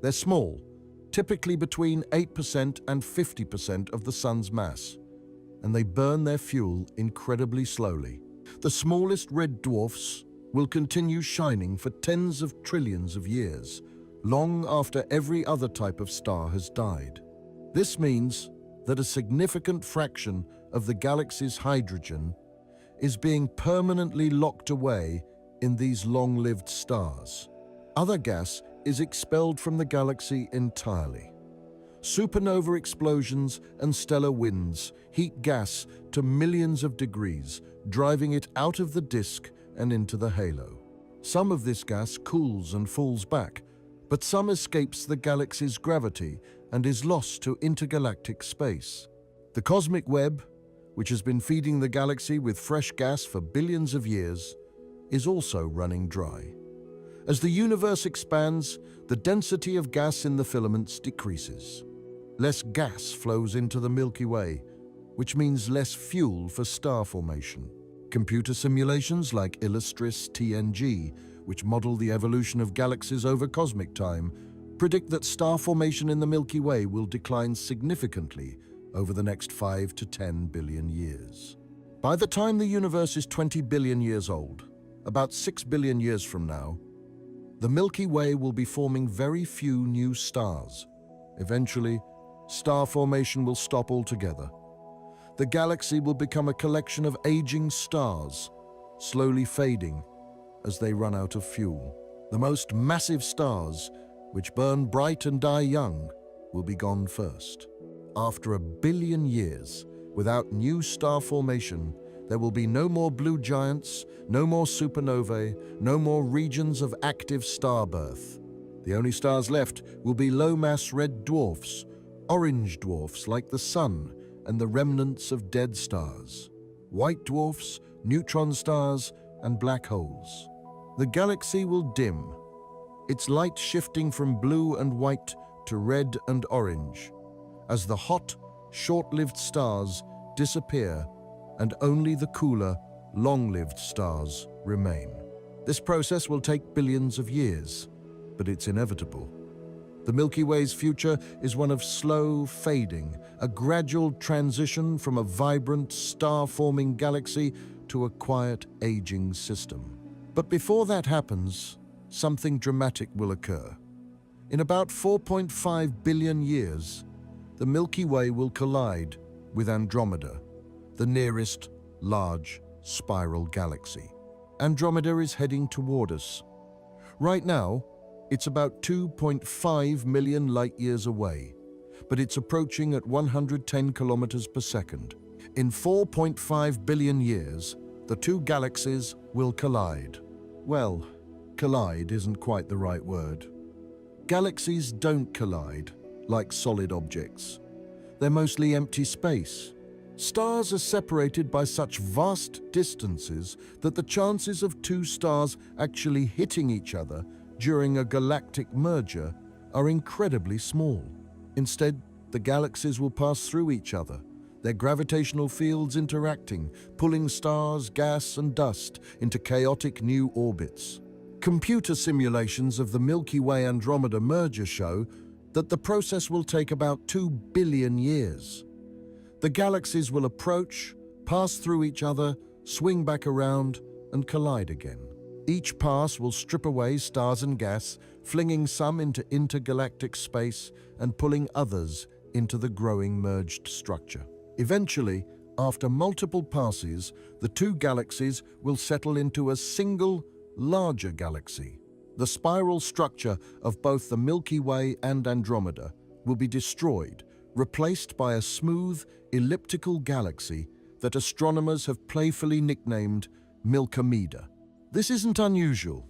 Speaker 1: They're small, typically between 8% and 50% of the Sun's mass, and they burn their fuel incredibly slowly. The smallest red dwarfs will continue shining for tens of trillions of years, long after every other type of star has died. This means that a significant fraction of the galaxy's hydrogen is being permanently locked away in these long-lived stars. Other gas is expelled from the galaxy entirely. Supernova explosions and stellar winds heat gas to millions of degrees, driving it out of the disk and into the halo. Some of this gas cools and falls back, but some escapes the galaxy's gravity and is lost to intergalactic space. The cosmic web, which has been feeding the galaxy with fresh gas for billions of years, is also running dry. As the universe expands, the density of gas in the filaments decreases. Less gas flows into the Milky Way, which means less fuel for star formation. Computer simulations like Illustris TNG, which model the evolution of galaxies over cosmic time, predict that star formation in the Milky Way will decline significantly over the next 5 to 10 billion years. By the time the universe is 20 billion years old, about 6 billion years from now, the Milky Way will be forming very few new stars. Eventually, star formation will stop altogether. The galaxy will become a collection of aging stars, slowly fading as they run out of fuel. The most massive stars, which burn bright and die young, will be gone first. After 1 billion years, without new star formation, there will be no more blue giants, no more supernovae, no more regions of active star birth. The only stars left will be low-mass red dwarfs, orange dwarfs like the Sun, and the remnants of dead stars, white dwarfs, neutron stars, and black holes. The galaxy will dim, its light shifting from blue and white to red and orange, as the hot, short-lived stars disappear and only the cooler, long-lived stars remain. This process will take billions of years, but it's inevitable. The Milky Way's future is one of slow fading, a gradual transition from a vibrant, star-forming galaxy to a quiet, aging system. But before that happens, something dramatic will occur. In about 4.5 billion years, the Milky Way will collide with Andromeda, the nearest large spiral galaxy. Andromeda is heading toward us. Right now, it's about 2.5 million light-years away, but it's approaching at 110 kilometers per second. In 4.5 billion years, the two galaxies will collide. Well, collide isn't quite the right word. Galaxies don't collide like solid objects. They're mostly empty space. Stars are separated by such vast distances that the chances of two stars actually hitting each other during a galactic merger are incredibly small. Instead, the galaxies will pass through each other, their gravitational fields interacting, pulling stars, gas, and dust into chaotic new orbits. Computer simulations of the Milky Way-Andromeda merger show that the process will take about 2 billion years. The galaxies will approach, pass through each other, swing back around, and collide again. Each pass will strip away stars and gas, flinging some into intergalactic space and pulling others into the growing merged structure. Eventually, after multiple passes, the two galaxies will settle into a single, larger galaxy. The spiral structure of both the Milky Way and Andromeda will be destroyed, replaced by a smooth, elliptical galaxy that astronomers have playfully nicknamed Milkomeda. This isn't unusual.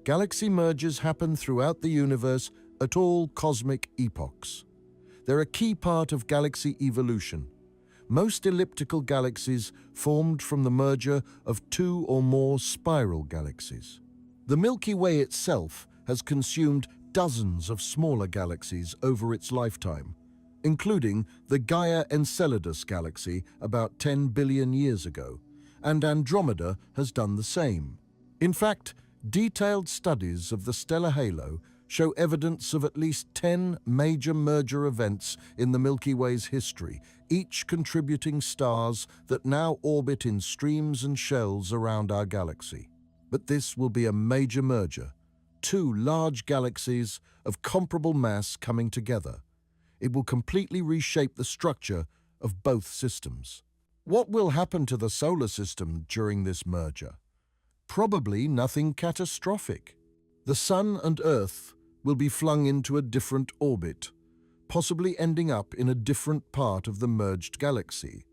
Speaker 1: Galaxy mergers happen throughout the universe at all cosmic epochs. They're a key part of galaxy evolution. Most elliptical galaxies formed from the merger of two or more spiral galaxies. The Milky Way itself has consumed dozens of smaller galaxies over its lifetime, including the Gaia Enceladus galaxy about 10 billion years ago, and Andromeda has done the same. In fact, detailed studies of the stellar halo show evidence of at least 10 major merger events in the Milky Way's history, each contributing stars that now orbit in streams and shells around our galaxy. But this will be a major merger, two large galaxies of comparable mass coming together. It will completely reshape the structure of both systems. What will happen to the solar system during this merger? Probably nothing catastrophic. The Sun and Earth will be flung into a different orbit, possibly ending up in a different part of the merged galaxy.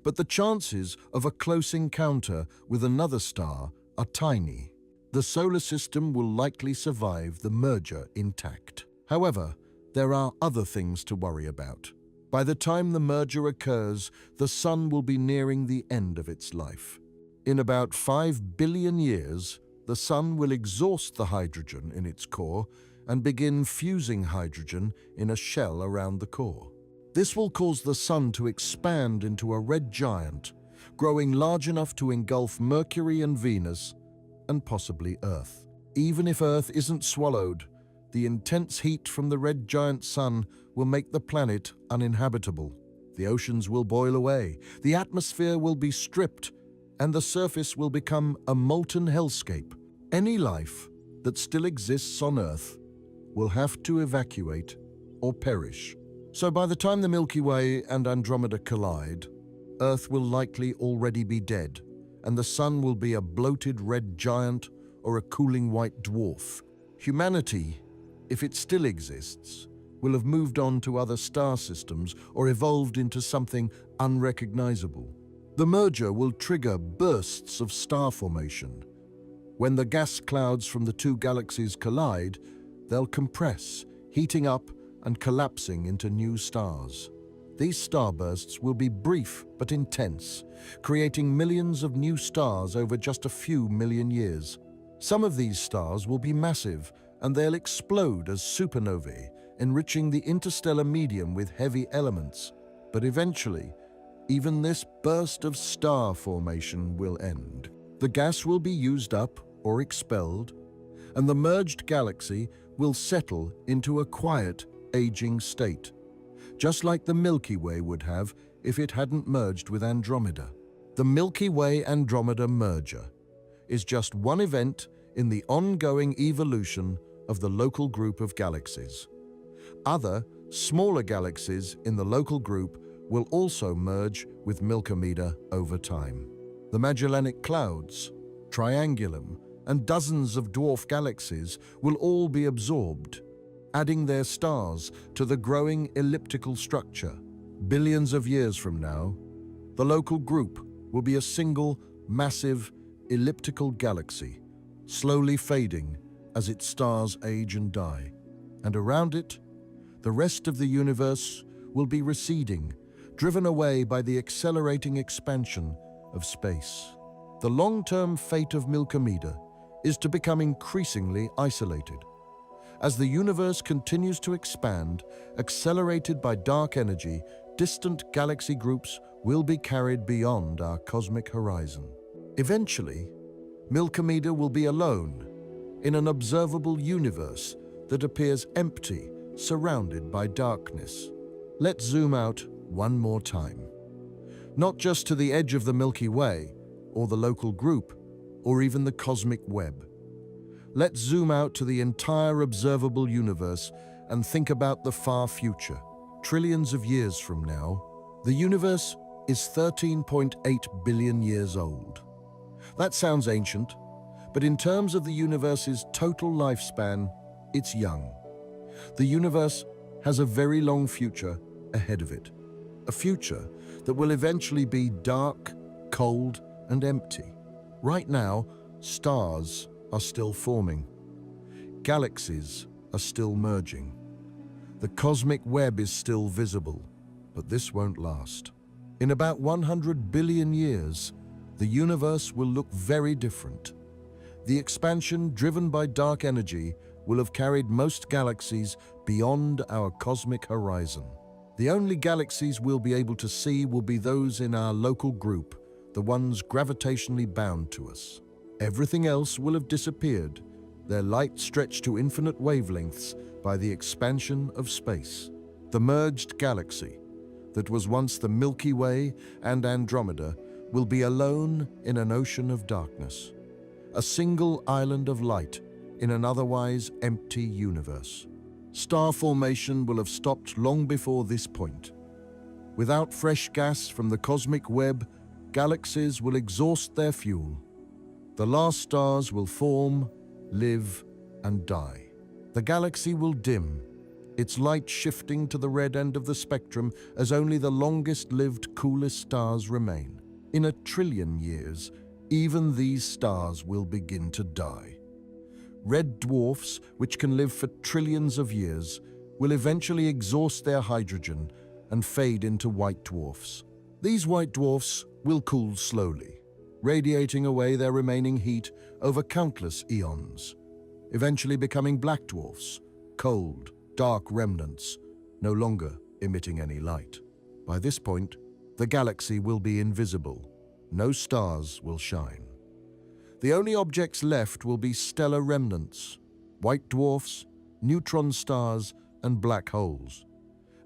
Speaker 1: But the chances of a close encounter with another star are tiny. The solar system will likely survive the merger intact. However, there are other things to worry about. By the time the merger occurs, the Sun will be nearing the end of its life. In about 5 billion years, the Sun will exhaust the hydrogen in its core and begin fusing hydrogen in a shell around the core. This will cause the Sun to expand into a red giant, growing large enough to engulf Mercury and Venus, and possibly Earth. Even if Earth isn't swallowed, the intense heat from the red giant Sun will make the planet uninhabitable. The oceans will boil away, the atmosphere will be stripped, and the surface will become a molten hellscape. Any life that still exists on Earth will have to evacuate or perish. So by the time the Milky Way and Andromeda collide, Earth will likely already be dead, and the Sun will be a bloated red giant or a cooling white dwarf. Humanity, if it still exists, will have moved on to other star systems or evolved into something unrecognizable. The merger will trigger bursts of star formation. When the gas clouds from the two galaxies collide, they'll compress, heating up and collapsing into new stars. These starbursts will be brief but intense, creating millions of new stars over just a few million years. Some of these stars will be massive and they'll explode as supernovae, enriching the interstellar medium with heavy elements. But eventually, even this burst of star formation will end. The gas will be used up or expelled, and the merged galaxy will settle into a quiet, aging state, just like the Milky Way would have if it hadn't merged with Andromeda. The Milky Way-Andromeda merger is just one event in the ongoing evolution of the local group of galaxies. Other, smaller galaxies in the local group will also merge with Milkomeda over time. The Magellanic Clouds, Triangulum, and dozens of dwarf galaxies will all be absorbed, adding their stars to the growing elliptical structure. Billions of years from now, the local group will be a single, massive, elliptical galaxy, slowly fading as its stars age and die. And around it, the rest of the universe will be receding, driven away by the accelerating expansion of space. The long-term fate of Milkomeda is to become increasingly isolated. As the universe continues to expand, accelerated by dark energy, distant galaxy groups will be carried beyond our cosmic horizon. Eventually, Milkomeda will be alone in an observable universe that appears empty, surrounded by darkness. Let's zoom out one more time. Not just to the edge of the Milky Way, or the local group, or even the cosmic web. Let's zoom out to the entire observable universe and think about the far future. Trillions of years from now, the universe is 13.8 billion years old. That sounds ancient, but in terms of the universe's total lifespan, it's young. The universe has a very long future ahead of it. A future that will eventually be dark, cold, and empty. Right now, stars are still forming. Galaxies are still merging. The cosmic web is still visible, but this won't last. In about 100 billion years, the universe will look very different. The expansion driven by dark energy will have carried most galaxies beyond our cosmic horizon. The only galaxies we'll be able to see will be those in our local group, the ones gravitationally bound to us. Everything else will have disappeared, their light stretched to infinite wavelengths by the expansion of space. The merged galaxy, that was once the Milky Way and Andromeda, will be alone in an ocean of darkness, a single island of light in an otherwise empty universe. Star formation will have stopped long before this point. Without fresh gas from the cosmic web, galaxies will exhaust their fuel. The last stars will form, live, and die. The galaxy will dim, its light shifting to the red end of the spectrum as only the longest-lived, coolest stars remain. In 1 trillion years, even these stars will begin to die. Red dwarfs, which can live for trillions of years, will eventually exhaust their hydrogen and fade into white dwarfs. These white dwarfs will cool slowly, radiating away their remaining heat over countless eons, eventually becoming black dwarfs, cold, dark remnants, no longer emitting any light. By this point, the galaxy will be invisible. No stars will shine. The only objects left will be stellar remnants, white dwarfs, neutron stars, and black holes.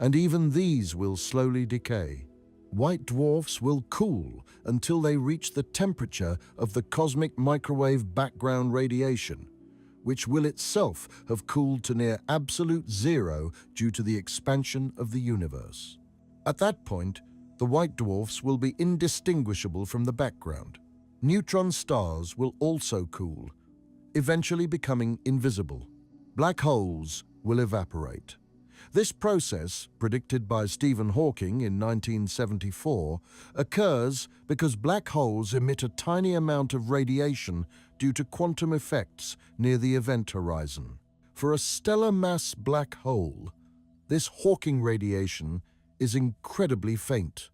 Speaker 1: And even these will slowly decay. White dwarfs will cool until they reach the temperature of the cosmic microwave background radiation, which will itself have cooled to near absolute zero due to the expansion of the universe. At that point, the white dwarfs will be indistinguishable from the background. Neutron stars will also cool, eventually becoming invisible. Black holes will evaporate. This process, predicted by Stephen Hawking in 1974, occurs because black holes emit a tiny amount of radiation due to quantum effects near the event horizon. For a stellar mass black hole, this Hawking radiation is incredibly faint,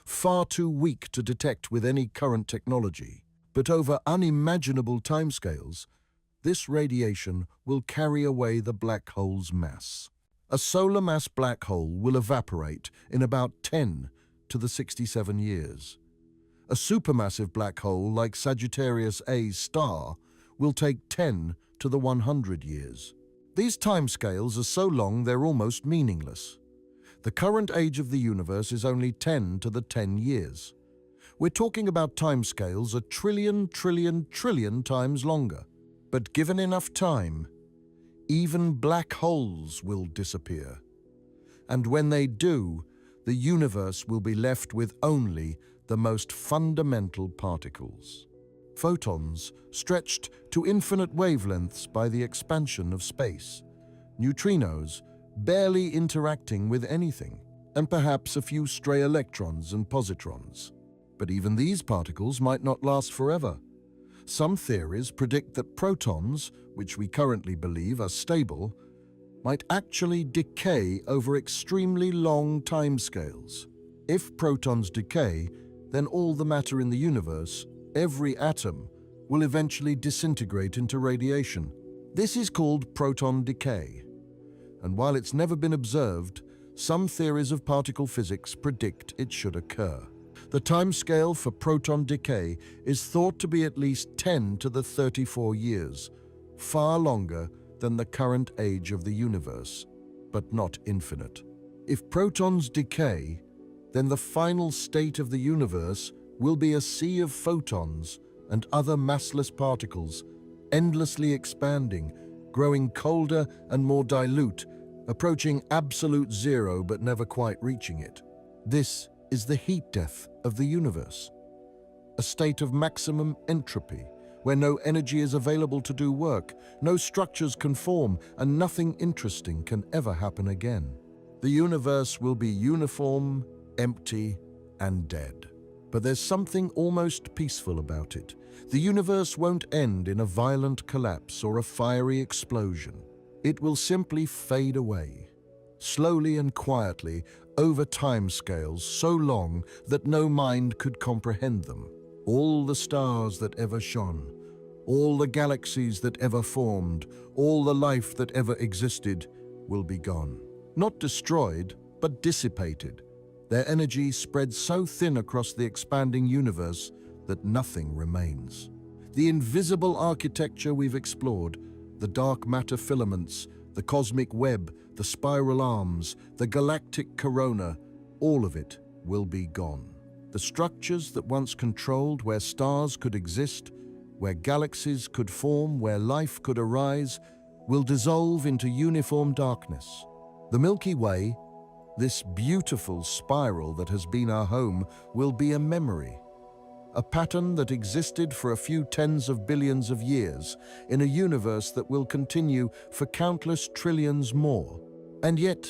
Speaker 1: far too weak to detect with any current technology. But over unimaginable timescales, This radiation will carry away the black hole's mass. A solar mass black hole will evaporate in about 10 to the 67 years. A supermassive black hole like Sagittarius A's star will take 10 to the 100 years. These timescales are so long they're almost meaningless. The current age of the universe is only 10 to the 10 years. We're talking about timescales a trillion times longer. But given enough time, even black holes will disappear. And when they do, the universe will be left with only the most fundamental particles. Photons stretched to infinite wavelengths by the expansion of space. Neutrinos barely interacting with anything, and perhaps a few stray electrons and positrons. But even these particles might not last forever. Some theories predict that protons, which we currently believe are stable, might actually decay over extremely long timescales. If protons decay, then all the matter in the universe, every atom, will eventually disintegrate into radiation. This is called proton decay. And while it's never been observed, some theories of particle physics predict it should occur. The timescale for proton decay is thought to be at least 10 to the 34 years, far longer than the current age of the universe, but not infinite. If protons decay, then the final state of the universe will be a sea of photons and other massless particles, endlessly expanding, growing colder and more dilute, approaching absolute zero but never quite reaching it. This is the heat death of the universe, a state of maximum entropy, where no energy is available to do work, no structures can form, and nothing interesting can ever happen again. The universe will be uniform, empty, and dead. But there's something almost peaceful about it. The universe won't end in a violent collapse or a fiery explosion. It will simply fade away, slowly and quietly, over timescales so long that no mind could comprehend them. All the stars that ever shone, all the galaxies that ever formed, all the life that ever existed will be gone. Not destroyed, but dissipated. Their energy spread so thin across the expanding universe that nothing remains. The invisible architecture we've explored, the dark matter filaments, the cosmic web, the spiral arms, the galactic corona, all of it will be gone. The structures that once controlled where stars could exist, where galaxies could form, where life could arise, will dissolve into uniform darkness. The Milky Way, this beautiful spiral that has been our home, will be a memory. A pattern that existed for a few tens of billions of years in a universe that will continue for countless trillions more. And yet,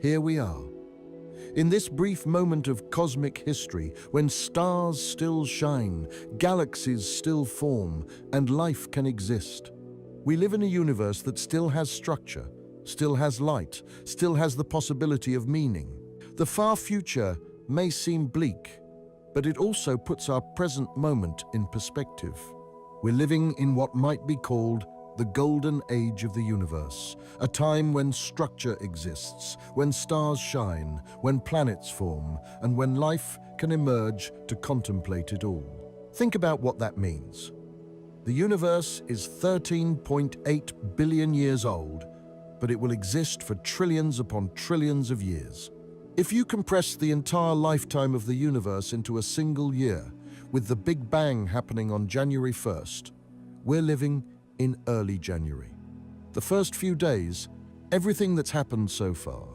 Speaker 1: here we are. In this brief moment of cosmic history, when stars still shine, galaxies still form, and life can exist, we live in a universe that still has structure, still has light, still has the possibility of meaning. The far future may seem bleak, but it also puts our present moment in perspective. We're living in what might be called the golden age of the universe, a time when structure exists, when stars shine, when planets form, and when life can emerge to contemplate it all. Think about what that means. The universe is 13.8 billion years old, but it will exist for trillions upon trillions of years. If you compress the entire lifetime of the universe into a single year, with the Big Bang happening on January 1st, we're living in early January. The first few days, everything that's happened so far,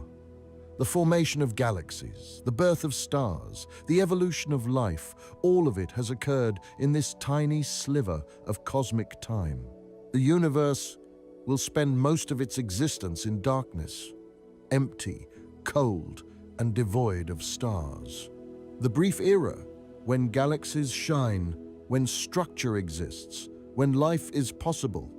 Speaker 1: the formation of galaxies, the birth of stars, the evolution of life, all of it has occurred in this tiny sliver of cosmic time. The universe will spend most of its existence in darkness, empty, cold, and devoid of stars. The brief era when galaxies shine, when structure exists, when life is possible,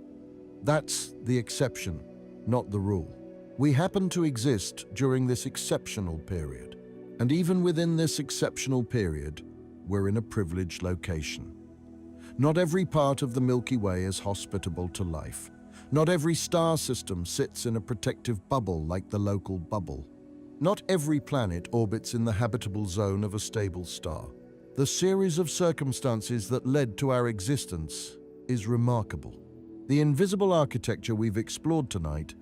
Speaker 1: that's the exception, not the rule. We happen to exist during this exceptional period, and even within this exceptional period, we're in a privileged location. Not every part of the Milky Way is hospitable to life. Not every star system sits in a protective bubble like the local bubble. Not every planet orbits in the habitable zone of a stable star. The series of circumstances that led to our existence is remarkable. The invisible architecture we've explored tonight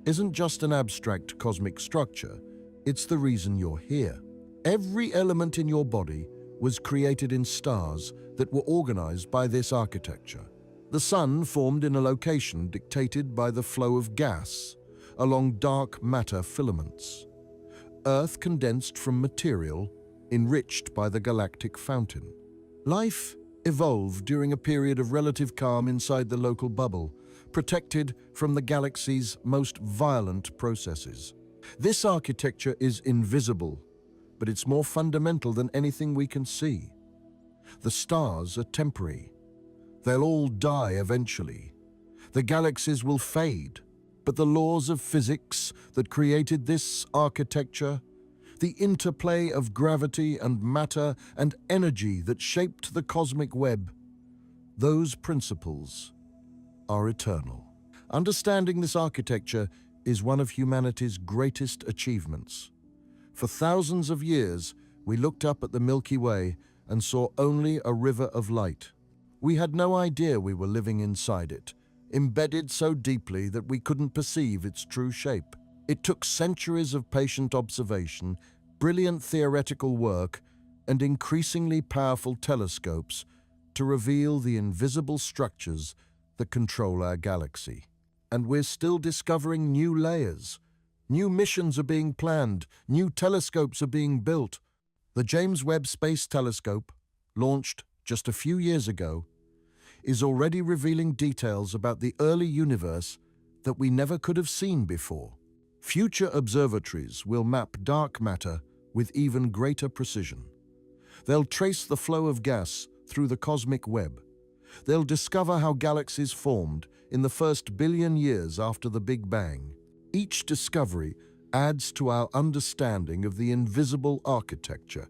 Speaker 1: isn't just an abstract cosmic structure, it's the reason you're here. Every element in your body was created in stars that were organized by this architecture. The sun formed in a location dictated by the flow of gas along dark matter filaments. Earth condensed from material enriched by the galactic fountain. Life evolved during a period of relative calm inside the local bubble, protected from the galaxy's most violent processes. This architecture is invisible, but it's more fundamental than anything we can see. The stars are temporary. They'll all die eventually. The galaxies will fade, but the laws of physics that created this architecture, the interplay of gravity and matter and energy that shaped the cosmic web, those principles are eternal. Understanding this architecture is one of humanity's greatest achievements. For thousands of years, we looked up at the Milky Way and saw only a river of light. We had no idea we were living inside it, embedded so deeply that we couldn't perceive its true shape. It took centuries of patient observation, brilliant theoretical work, and increasingly powerful telescopes to reveal the invisible structures that control our galaxy. And we're still discovering new layers. New missions are being planned, new telescopes are being built. The James Webb Space Telescope, launched just a few years ago, is already revealing details about the early universe that we never could have seen before. Future observatories will map dark matter with even greater precision. They'll trace the flow of gas through the cosmic web. They'll discover how galaxies formed in the first billion years after the Big Bang. Each discovery adds to our understanding of the invisible architecture.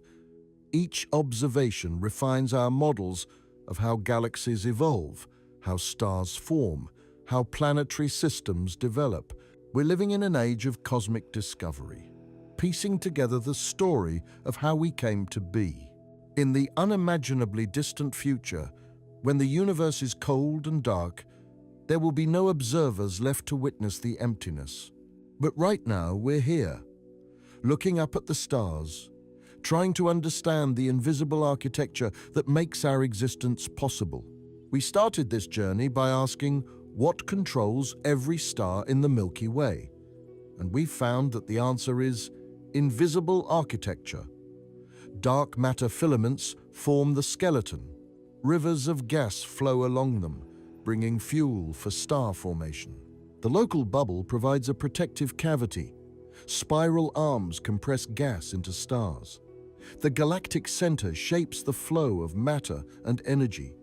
Speaker 1: Each observation refines our models of how galaxies evolve, how stars form, how planetary systems develop. We're living in an age of cosmic discovery, piecing together the story of how we came to be. In the unimaginably distant future, when the universe is cold and dark, there will be no observers left to witness the emptiness. But right now, we're here, looking up at the stars, trying to understand the invisible architecture that makes our existence possible. We started this journey by asking what controls every star in the Milky Way, and we found that the answer is invisible architecture. Dark matter filaments form the skeleton. Rivers of gas flow along them, bringing fuel for star formation. The local bubble provides a protective cavity. Spiral arms compress gas into stars. The galactic center shapes the flow of matter and energy.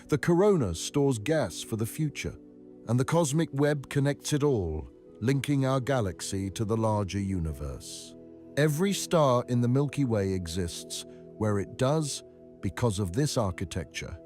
Speaker 1: The corona stores gas for the future, and the cosmic web connects it all, linking our galaxy to the larger universe. Every star in the Milky Way exists where it does because of this architecture.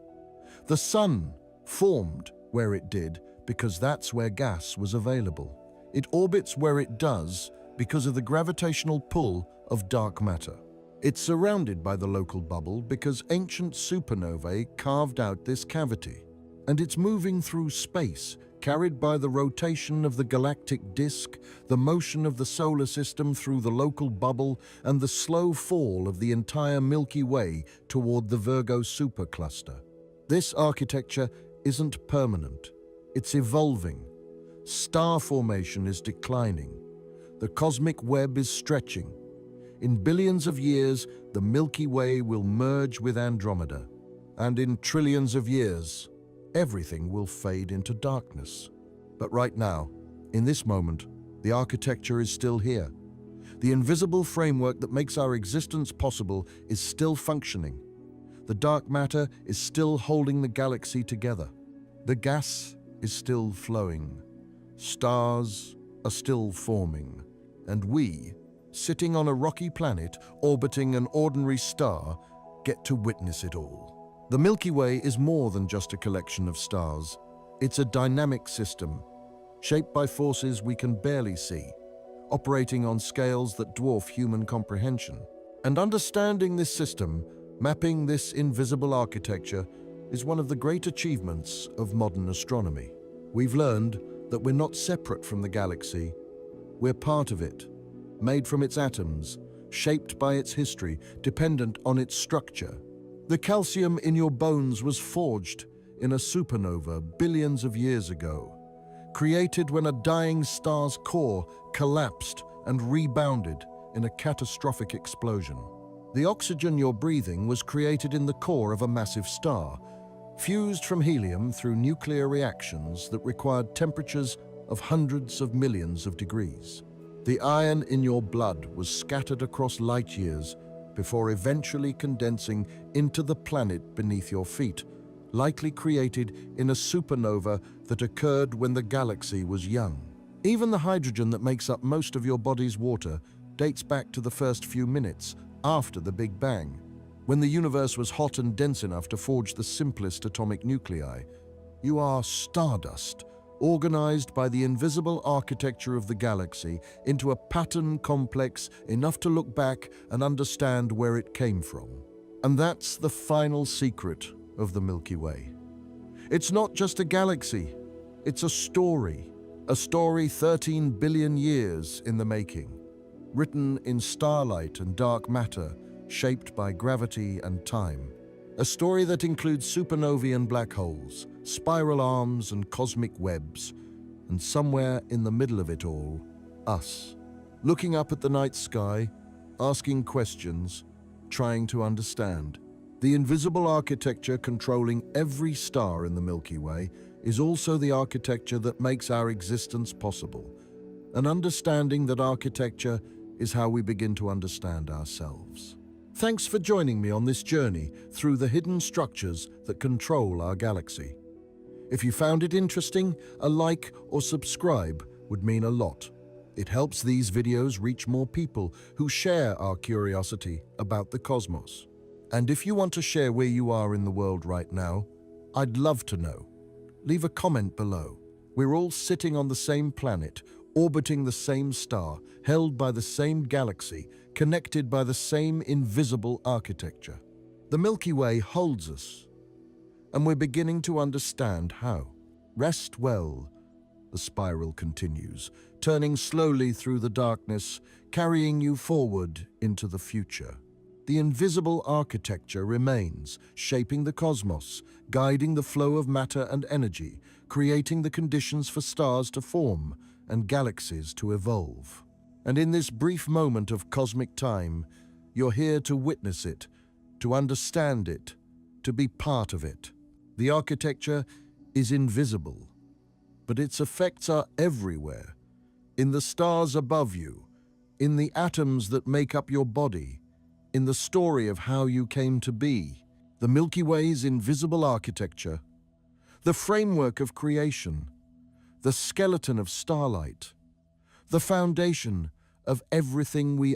Speaker 1: The sun formed where it did because that's where gas was available. It orbits where it does because of the gravitational pull of dark matter. It's surrounded by the local bubble because ancient supernovae carved out this cavity. And it's moving through space, carried by the rotation of the galactic disk, the motion of the solar system through the local bubble, and the slow fall of the entire Milky Way toward the Virgo supercluster. This architecture isn't permanent. It's evolving. Star formation is declining. The cosmic web is stretching. In billions of years, the Milky Way will merge with Andromeda. And in trillions of years, everything will fade into darkness. But right now, in this moment, the architecture is still here. The invisible framework that makes our existence possible is still functioning. The dark matter is still holding the galaxy together. The gas is still flowing. Stars are still forming. And we, sitting on a rocky planet orbiting an ordinary star, get to witness it all. The Milky Way is more than just a collection of stars. It's a dynamic system, shaped by forces we can barely see, operating on scales that dwarf human comprehension. And understanding this system, mapping this invisible architecture, is one of the great achievements of modern astronomy. We've learned that we're not separate from the galaxy. We're part of it, made from its atoms, shaped by its history, dependent on its structure. The calcium in your bones was forged in a supernova billions of years ago, created when a dying star's core collapsed and rebounded in a catastrophic explosion. The oxygen you're breathing was created in the core of a massive star, fused from helium through nuclear reactions that required temperatures of hundreds of millions of degrees. The iron in your blood was scattered across light years before eventually condensing into the planet beneath your feet, likely created in a supernova that occurred when the galaxy was young. Even the hydrogen that makes up most of your body's water dates back to the first few minutes after the Big Bang, when the universe was hot and dense enough to forge the simplest atomic nuclei. You are stardust, organized by the invisible architecture of the galaxy into a pattern complex enough to look back and understand where it came from. And that's the final secret of the Milky Way. It's not just a galaxy, it's a story 13 billion years in the making, written in starlight and dark matter, shaped by gravity and time. A story that includes supernovae and black holes, spiral arms and cosmic webs, and somewhere in the middle of it all, us, looking up at the night sky, asking questions, trying to understand. The invisible architecture controlling every star in the Milky Way is also the architecture that makes our existence possible. An understanding that architecture is how we begin to understand ourselves. Thanks for joining me on this journey through the hidden structures that control our galaxy. If you found it interesting, a like or subscribe would mean a lot. It helps these videos reach more people who share our curiosity about the cosmos. And if you want to share where you are in the world right now, I'd love to know. Leave a comment below. We're all sitting on the same planet, orbiting the same star, held by the same galaxy, connected by the same invisible architecture. The Milky Way holds us, and we're beginning to understand how. Rest well, the spiral continues, turning slowly through the darkness, carrying you forward into the future. The invisible architecture remains, shaping the cosmos, guiding the flow of matter and energy, creating the conditions for stars to form and galaxies to evolve. And in this brief moment of cosmic time, you're here to witness it, to understand it, to be part of it. The architecture is invisible, but its effects are everywhere. In the stars above you, in the atoms that make up your body, in the story of how you came to be. The Milky Way's invisible architecture, the framework of creation, the skeleton of starlight, the foundation of everything we are.